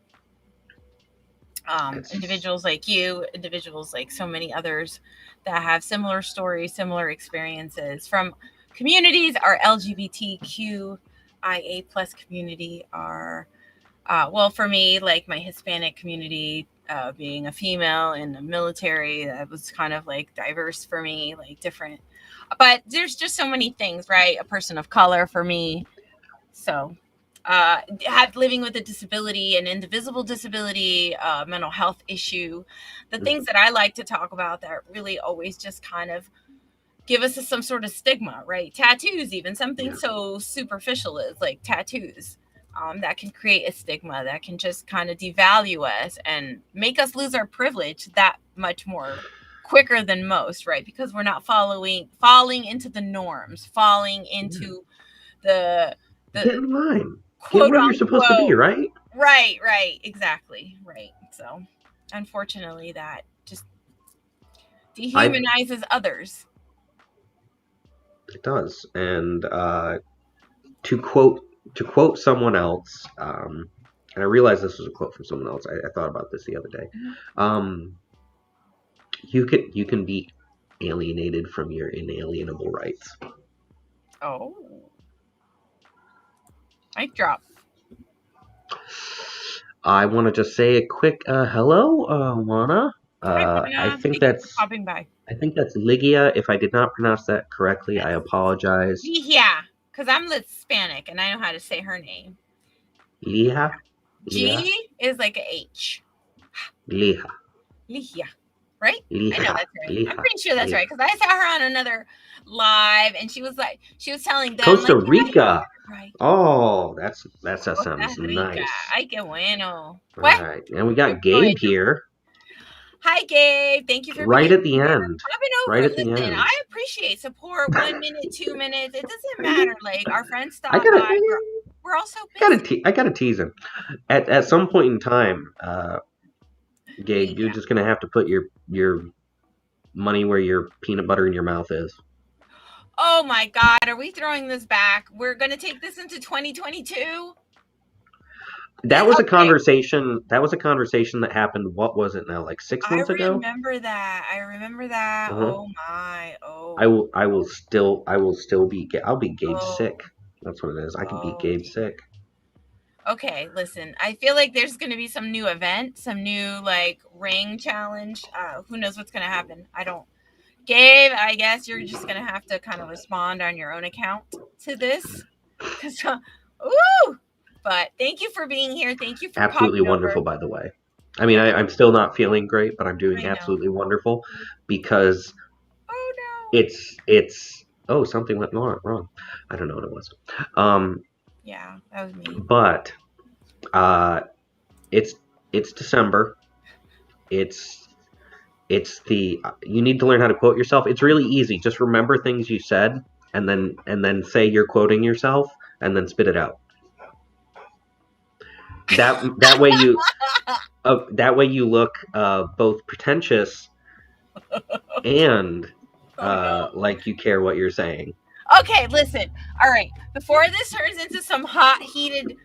It's Individuals like you, individuals like so many others that have similar stories, similar experiences from communities. Our LGBTQIA plus community are well, for me, like my Hispanic community, being a female in the military, that was kind of like diverse for me, like different. But there's just so many things, right? A person of color for me. So, have living with a disability, an indivisible disability, mental health issue, the things that I like to talk about that really always just kind of give us some sort of stigma, right? Tattoos, even something yeah. so superficial as like tattoos, that can create a stigma that can just kind of devalue us and make us lose our privilege that much more quicker than most, right? Because we're not falling into the norms, falling Yeah. into the Get the in line. Get quote where you're supposed to be, unquote. right? Right, exactly, right. So, unfortunately, that just I dehumanizes others. It does. And to quote to quote someone else, and I realized this was a quote from someone else. I thought about this the other day. Um, you can be alienated from your inalienable rights. Oh, mic drop. I want to just say a quick hello, Juana. Hi, I Juana. think Thank you for that's popping by. I think that's Ligia. If I did not pronounce that correctly, I Yes. apologize. Yeah, because I'm Hispanic and I know how to say her name. Liha, Liha, G is like a H. Liha, Ligia, right? I know Liha, that's right. I'm Liha, pretty sure that's right Liha. because I saw her on another live and she was like, she was telling them, Costa like, yeah, you Rica. said it right. Oh, that sounds Costa Rica. nice. Ay, qué bueno. All What? right, and we Qué got Gabe bueno. here Hi, Gabe. Thank you for right being at the here. end. Popping over. Right at the Listen, end. I appreciate support. 1 minute, 2 minutes. It doesn't I, matter. Like our friends I stop gotta, by. We're all so gotta, busy. I gotta tease him. At some point in time, Gabe, you're Yeah. just gonna have to put your money where your peanut butter in your mouth is. Oh my God. Are we throwing this back? We're gonna take this into 2022. That was a Okay, conversation. That was a conversation that happened. What was it now? Like 6 months ago. I remember that. Uh-huh. Oh my. I Oh. will. I will Oh. still. I will still be. I'll be Gabe sick. Oh. That's what it is. I could be Oh. Gabe sick. Okay, listen. I feel like there's going to be some new event, some new like ring challenge. Who knows what's going to happen? I don't. Gabe, I guess you're just going to have to kind of respond on your own account to this. Cause, ooh. But thank you for being here. Thank you for Absolutely popping over. wonderful, by the way. I mean, Yeah, I'm still not feeling great, but I'm doing I know. absolutely wonderful because Oh no. it's. Oh, something went wrong. I don't know what it was. Um, Yeah, that was me. but uh, it's it's December. It's the you need to learn how to quote yourself. It's really easy. Just remember things you said and then say you're quoting yourself and then spit it out. That way you look both pretentious and Oh no. like you care what you're saying. Okay, listen. All right. Before this turns into some hot, heated,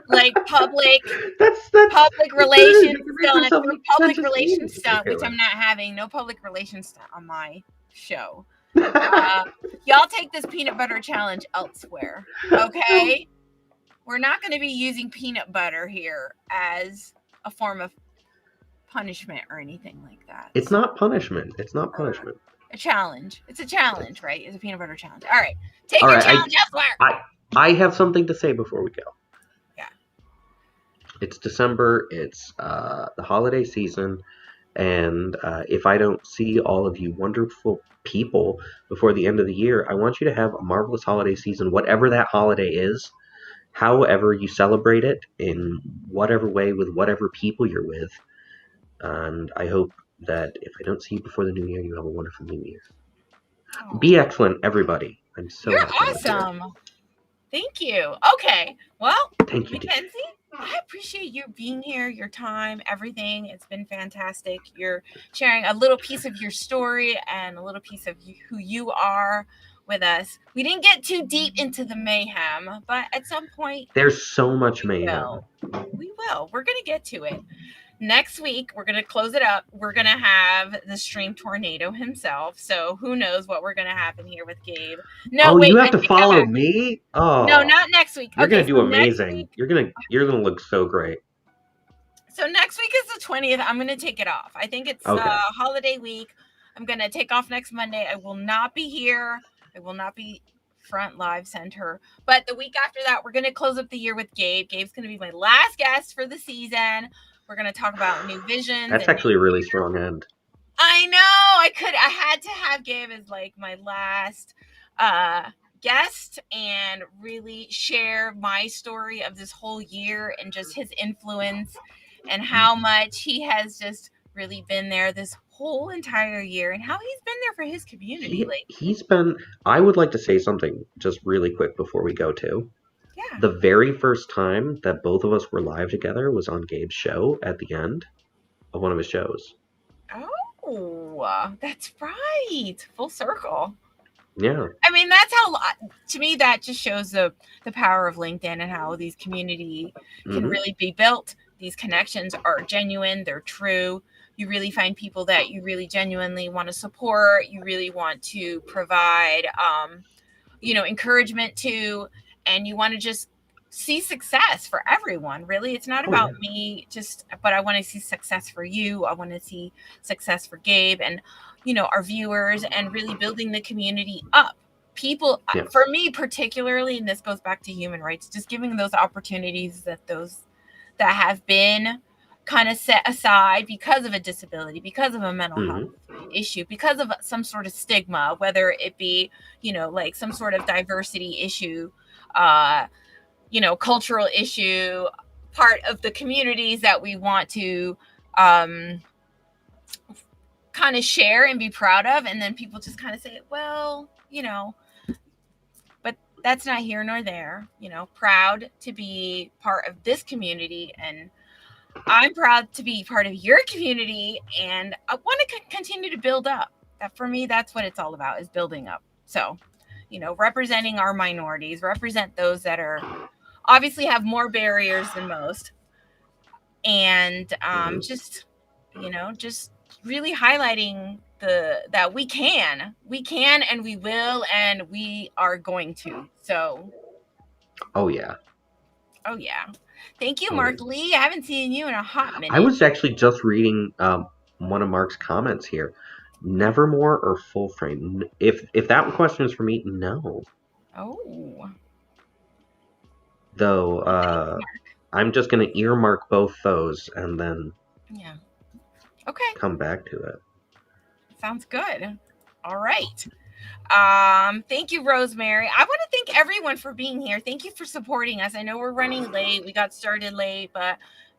like That's public good. relations You can make stunt, yourself look public pretentious relations and stunt, okay which with I'm not having. No public relations stunt on my show. it. Y'all take this peanut butter challenge elsewhere. Okay? We're not going to be using peanut butter here as a form of punishment or anything like that. It's not punishment. It's not punishment. A challenge. It's a challenge, right? It's a peanut butter challenge. All right. Take All your right, challenge elsewhere. I have something to say before we go. Yeah. It's December. It's the holiday season, and if I don't see all of you wonderful people before the end of the year, I want you to have a marvelous holiday season, whatever that holiday is. However you celebrate it, in whatever way, with whatever people you're with, and I hope that if I don't see you before the new year, you have a wonderful new year. Be Oh, excellent, everybody. I'm so you're happy you're here. awesome. Thank you. Okay. Well, Thank you, dear. McKenzie, I appreciate you being here, your time, everything. It's been fantastic. You're sharing a little piece of your story and a little piece of who you are with us. We didn't get too deep into the mayhem, but at some point There's so much we mayhem. will. We will. We're going to get to it. Next week, we're going to close it up. We're going to have the stream tornado himself. So who knows what we're going to happen here with Gabe. No, Oh, you wait, have I to take that follow back. me? No, Oh, not next week. you're Okay, gonna so do next amazing. week. You're gonna look so great. So next week is the 20th. I'm going to take it off. I think it's Okay. holiday week. I'm going to take off next Monday. I will not be here. I will not be front live center. But the week after that, we're going to close up the year with Gabe. Gabe's going to be my last guest for the season. We're going to talk about new visions That's and actually a really strong end. I know. I had to have Gabe as like my last guest and really share my story of this whole year and just his influence and how much he has just really been there this whole entire year and how he's been there for his community. Like, He's been. I would like to say something just really quick before we go to. yeah. The very first time that both of us were live together was on Gabe's show at the end of one of his shows. Oh, that's right. Full circle. Yeah. I mean, that's how, to me, that just shows the power of LinkedIn and how these community can Hmm. really be built. These connections are genuine, they're true. You really find people that you really genuinely want to support. You really want to provide, encouragement to, and you want to just see success for everyone. Really, it's not Oh yeah. about me but I want to see success for you. I want to see success for Gabe and our viewers, and really building the community up. People, Yes. for me particularly, and this goes back to human rights, just giving those opportunities that have been kind of set aside because of a disability, because of a mental health issue, because of some sort of stigma, whether it be like some sort of diversity issue, cultural issue, part of the communities that we want to kind of share and be proud of, and then people just kind of say, well, but that's not here nor there. Proud to be part of this community, and I'm proud to be part of your community, and I want to continue to build up. That, for me, that's what it's all about, is building up. So representing our minorities, represent those that are obviously have more barriers than most, and Mhm. just just really highlighting that we can and we will and we are going to. So Oh yeah. oh yeah, thank you, Oh yeah. Mark Lee. I haven't seen you in a hot I minute. was actually just reading one of Mark's comments here. Nevermore or full frame? If that question is for me, no. Oh, Though I'm just gonna earmark both those and then yeah, okay, come back to it. sounds good. All right. Thank you, Rosemary. I want to thank everyone for being here. Thank you for supporting us. I know we're running late. We got started late, but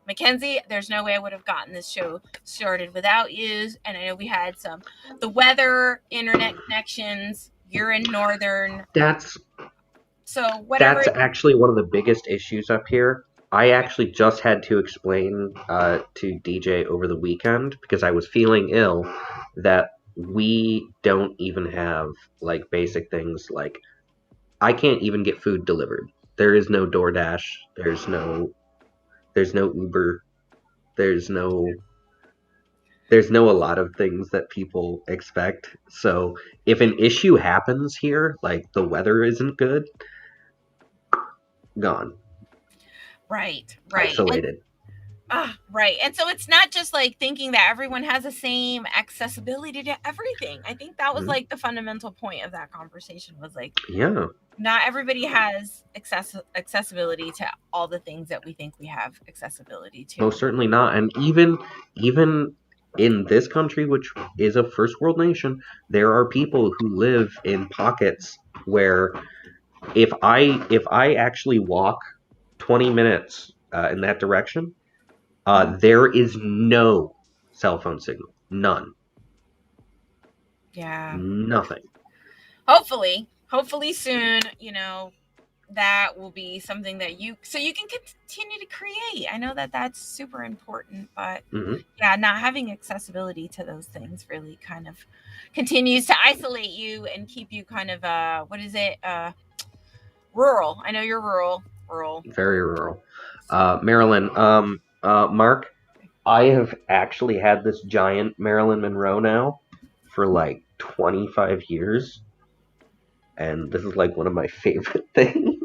McKenzie, there's no way I would have gotten this show started without you. And I know we had the weather, internet connections. You're in northern, That's so whatever. That's actually one of the biggest issues up here. I actually just had to explain to DJ over the weekend because I was feeling ill that we don't even have like basic things like I can't even get food delivered. There is no DoorDash. There's no Uber. There's no there's no a lot of things that people expect. So if an issue happens here, like the weather isn't good, gone, Right, right. And isolated. right. And so it's not just like thinking that everyone has the same accessibility to everything. I think that was Mhm. like the fundamental point of that conversation was like Yeah. not everybody has accessibility to all the things that we think we have accessibility Most to. certainly not. And even in this country, which is a first world nation, there are people who live in pockets where if I actually walk 20 minutes in that direction, there is no cell phone signal, none, Yeah. nothing. Hopefully soon, that will be something that you can continue to create. I know that that's super important, but Hmm. yeah, not having accessibility to those things really kind of continues to isolate you and keep you kind of what is it? Rural. I know you're rural. Very rural. So, Marilyn, Mark, I have actually had this giant Marilyn Monroe now for like 25 years, and this is like one of my favorite things.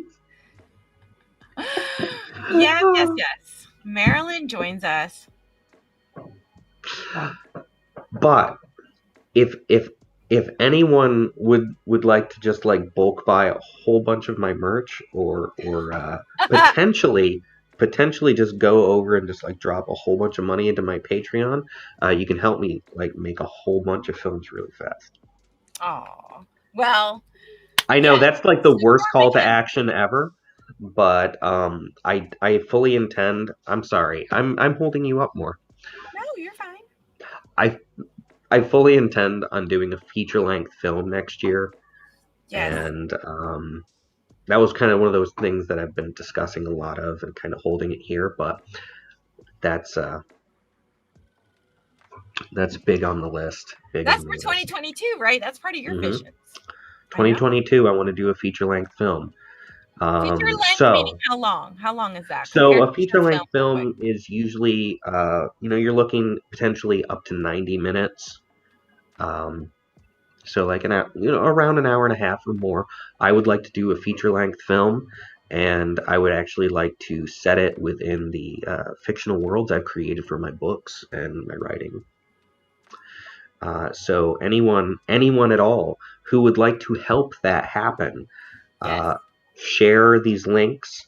yes, yes, yes. Marilyn joins us. But if anyone would like to just like bulk buy a whole bunch of my merch or potentially just go over and just like drop a whole bunch of money into my Patreon, you can help me like make a whole bunch of films really fast. Oh, well, I know yes. that's like the worst Support call to McKenzie. action ever, but I fully intend. I'm sorry. I'm holding you up more. No, you're fine. I I fully intend on doing a feature length film next year, Yes. and that was kind of one of those things that I've been discussing a lot of and kind of holding it here. But that's uh, that's big on the list. Big That's on the for list. 2022, right? That's part of your Hmm. visions. I know. 2022, I want to do a feature length film. Feature Um, length meaning so how long? How long is that So compared a to short feature film? length Real quick. film is usually, you're looking potentially up to 90 minutes. Um, so like around an hour and a half or more. I would like to do a feature length film, and I would actually like to set it within the fictional worlds I've created for my books and my writing. So anyone at all who would like to help that happen, Yes. uh, share these links,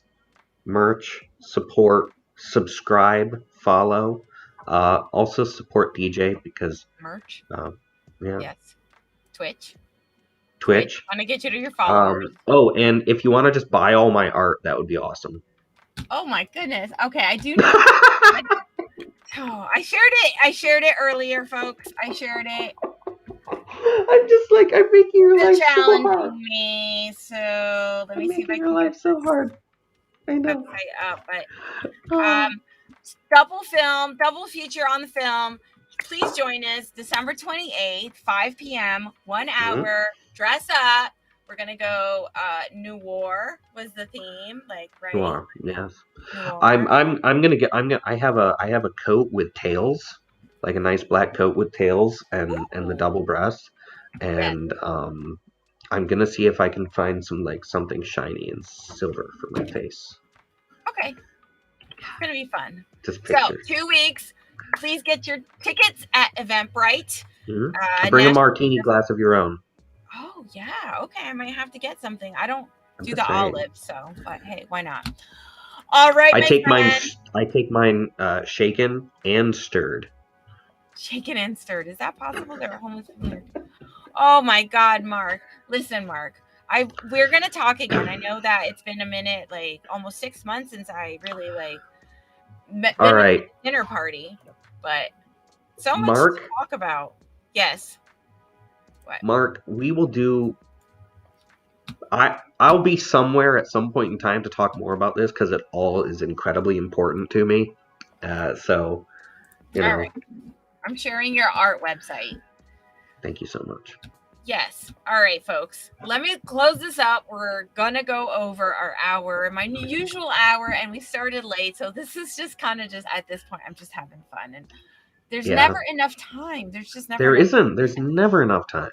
merch, support, subscribe, follow. Also support DJ because, Merch. um, yeah, Yes. Twitch. Twitch. Twitch. Want to get you to your followers. Oh, and if you want to just buy all my art, that would be awesome. Oh my goodness. Okay, I do know. Oh, I shared it. I shared it earlier, folks. I shared it. I'm just like I'm making your Still life so hard. challenging me. So let I'm me see if making I your can get life so this hard. I know. website up. But Oh, um, double film, double feature on the film. Please join us December 28th, 5 p.m., 1 mhm. hour. Dress up. We're gonna go. Noir was the theme, like right? Noir, yes. Noir. I have a coat with tails, like a nice black coat with tails and the double breast, Yes. and I'm gonna see if I can find something shiny and silver for my face. Okay. It's gonna be fun. Just So pictures. 2 weeks. Please get your tickets at Eventbrite. Bring a National. martini glass of your own. Oh yeah. Okay, I might have to get something. I don't I'm do just the saying. olive, so but hey, why not? All right, I my take mine. friend. I take mine shaken and stirred. Shaken and stirred. Is that possible? They're homeless. Oh my God, Mark. Listen, Mark. We're gonna talk again. I know that it's been a minute, like almost 6 months since I really been All to right, the dinner party, but so much to Mark. talk about. Yes. What? Mark, we will do. I'll be somewhere at some point in time to talk more about this because it all is incredibly important to me. So, you All know, right. I'm sharing your art website. thank you so much. Yes. All right, folks. Let me close this up. We're gonna go over our hour, my usual hour, and we started late, so this is just kind of just at this point. I'm just having fun, and there's Yeah, never enough time. There's just never there enough. isn't. There's never enough time.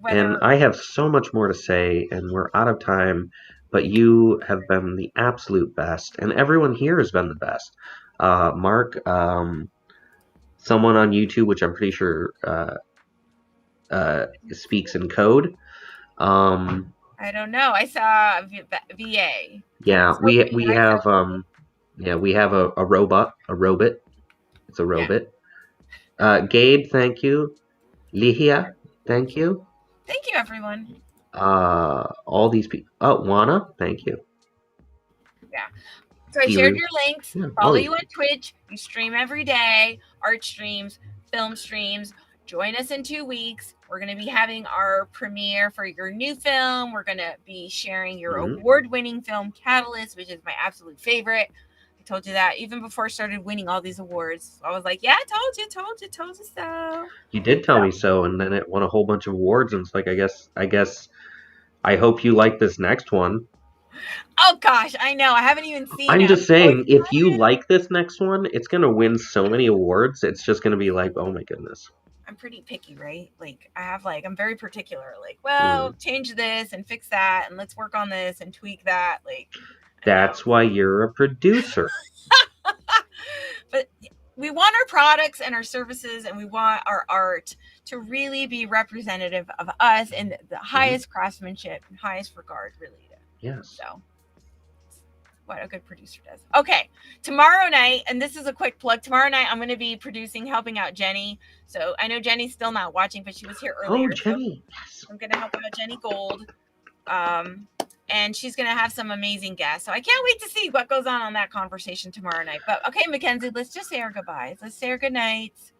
And Whether I have so much more to say, and we're out of time, but you have been the absolute best, and everyone here has been the best. Mark, someone on YouTube, which I'm pretty sure speaks in code. I don't know. I saw VA. Yeah, Sophie, we hi have Sophie. we have a robot, It's a Yeah. robot. Gabe, thank you. Lihia, thank you. Thank you, everyone. All these people. Oh, Wana, thank you. Yeah. So I shared Thiru. your links. Yeah, all Follow these you on people. Twitch. You stream every day, art streams, film streams. Join us in 2 weeks. We're going to be having our premiere for your new film. We're going to be sharing your award-winning film, Catalyst, which is my absolute favorite. I told you that even before I started winning all these awards. I was like, yeah, I told you so. You did tell me so, and then it won a whole bunch of awards, and it's like, I hope you like this next one. Oh gosh, I know. I haven't even seen I'm it. just saying, if you like this next one, it's gonna win so many awards. It's just gonna be like, oh my goodness. I'm pretty picky, right? Like I'm very particular. Like, well, change this and fix that, and let's work on this and tweak that. Like, That's why you're a producer. But we want our products and our services, and we want our art to really be representative of us in the highest craftsmanship and highest regard, really. Yes. So, what a good producer does. Okay, tomorrow night, and this is a quick plug. Tomorrow night, I'm going to be helping out Jenny. So I know Jenny's still not watching, but she was here earlier. Oh, Jenny. So yes. I'm going to help out Jenny Gold. And she's going to have some amazing guests. So I can't wait to see what goes on that conversation tomorrow night. But okay, McKenzie, let's just say our goodbyes. Let's say our good nights.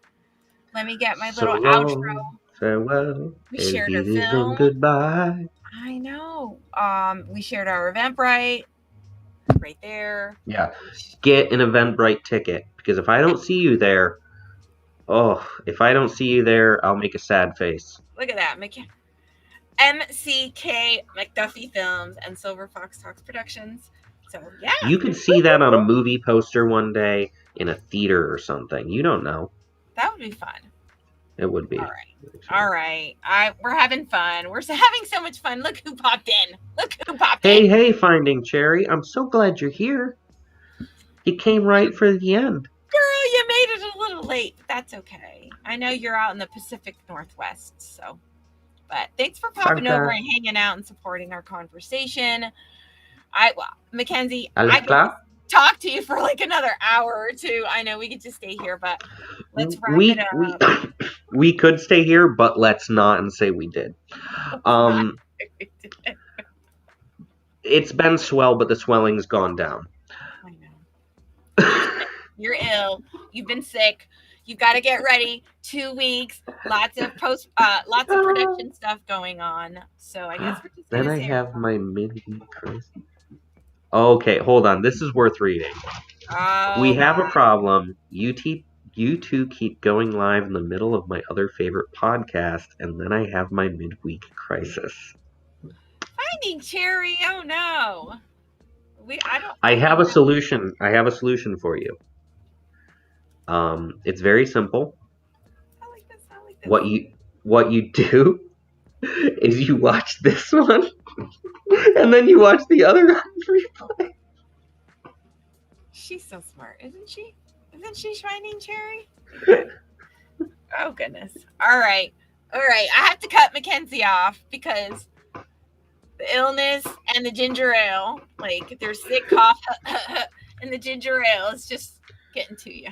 Let me get my little outro. Farewell. We shared our film. Goodbye. I know. We shared our Eventbrite right there. Yeah. Get an Eventbrite ticket, because if I don't see you there, I'll make a sad face. Look at that. MCK McDuffie Films and Silver Fox Talks Productions. So yeah, you could see that on a movie poster one day in a theater or something. You don't know. That would be fun. It would be. All right. We're having fun. We're having so much fun. Look who popped in. Hey, Finding Cherry. I'm so glad you're here. You came right for the end. Girl, you made it a little late, but that's okay. I know you're out in the Pacific Northwest, so. But thanks for popping over and hanging out and supporting our conversation. McKenzie, I could talk to you for like another hour or two. I know we could just stay here, but let's wrap it up. We could stay here, but let's not and say we did. It's been swell, but the swelling's gone down. I know. You're ill. You've been sick. You've got to get ready. 2 weeks. Lots of production stuff going on. So I guess we're just then I have my midweek crisis. Okay, hold on. This is worth reading. We have a problem. You two keep going live in the middle of my other favorite podcast, and then I have my midweek crisis. Finding Cherry. Oh no. I have a solution. I have a solution for you. It's very simple. I like this. I like this. What you do is you watch this one, and then you watch the other replay. She's so smart, isn't she? Isn't she Finding Cherry? Okay. Oh goodness. All right. I have to cut McKenzie off because the illness and the ginger ale, like there's sick cough and the ginger ale is just getting to you.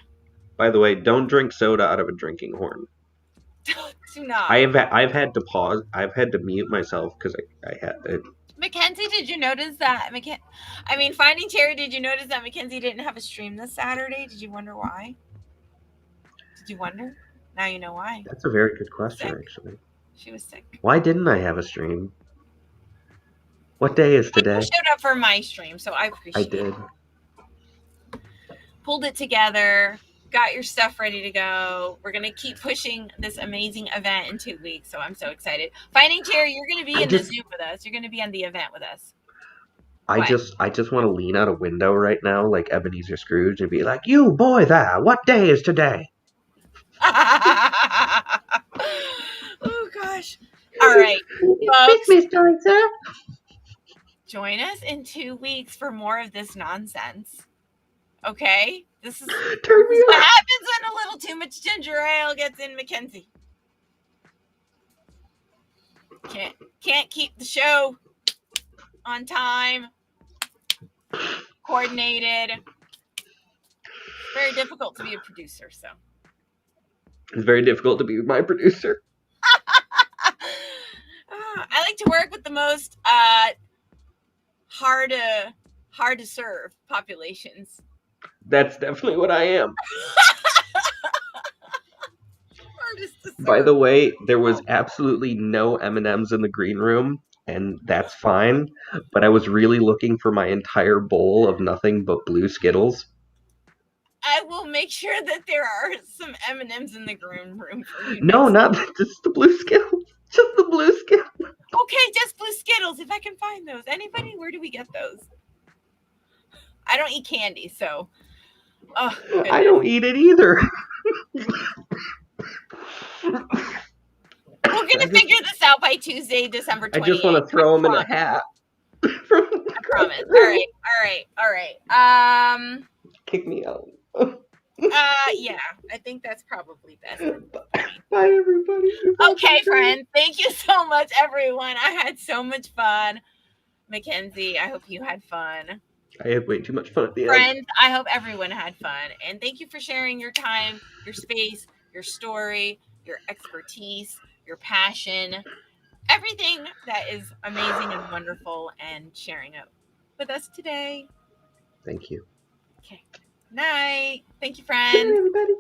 By the way, don't drink soda out of a drinking horn. Do not. I've had to pause. I've had to mute myself because I had it. McKenzie, did you notice that? Finding Cherry, did you notice that McKenzie didn't have a stream this Saturday? Did you wonder why? Did you wonder? Now you know why. That's a very good question, actually. She was sick. Why didn't I have a stream? What day is today? You showed up for my stream, so I appreciate it. I did. Pulled it together, got your stuff ready to go. We're going to keep pushing this amazing event in 2 weeks, so I'm so excited. Finding Cherry, you're going to be in the Zoom with us. You're going to be on the event with us. I just want to lean out a window right now like Ebenezer Scrooge and be like, "You boy there, what day is today?" Oh gosh. All right, folks. Christmas time, sir. Join us in 2 weeks for more of this nonsense. Okay? This is what happens when a little too much ginger ale gets in McKenzie. Can't keep the show on time. Coordinated. Very difficult to be a producer, so. It's very difficult to be my producer. I like to work with the most hard to serve populations. That's definitely what I am. By the way, there was absolutely no M&Ms in the green room, and that's fine. But I was really looking for my entire bowl of nothing but blue Skittles. I will make sure that there are some M&Ms in the green room for you. No, not just the blue Skittles. Just the blue Skittles. Okay, just blue Skittles, if I can find those. Anybody, where do we get those? I don't eat candy, so. Oh, I don't eat it either. We're going to figure this out by Tuesday, December 28th. I just want to throw them in a hat. I promise. All right. Kick me out. Yeah, I think that's probably best. Bye, everybody. Okay, friends. Thank you so much, everyone. I had so much fun. McKenzie, I hope you had fun. I had way too much fun at the end. Friends, I hope everyone had fun. And thank you for sharing your time, your space, your story, your expertise, your passion, everything that is amazing and wonderful, and sharing it with us today. Thank you. Okay. Night. Thank you, friends. Bye, everybody.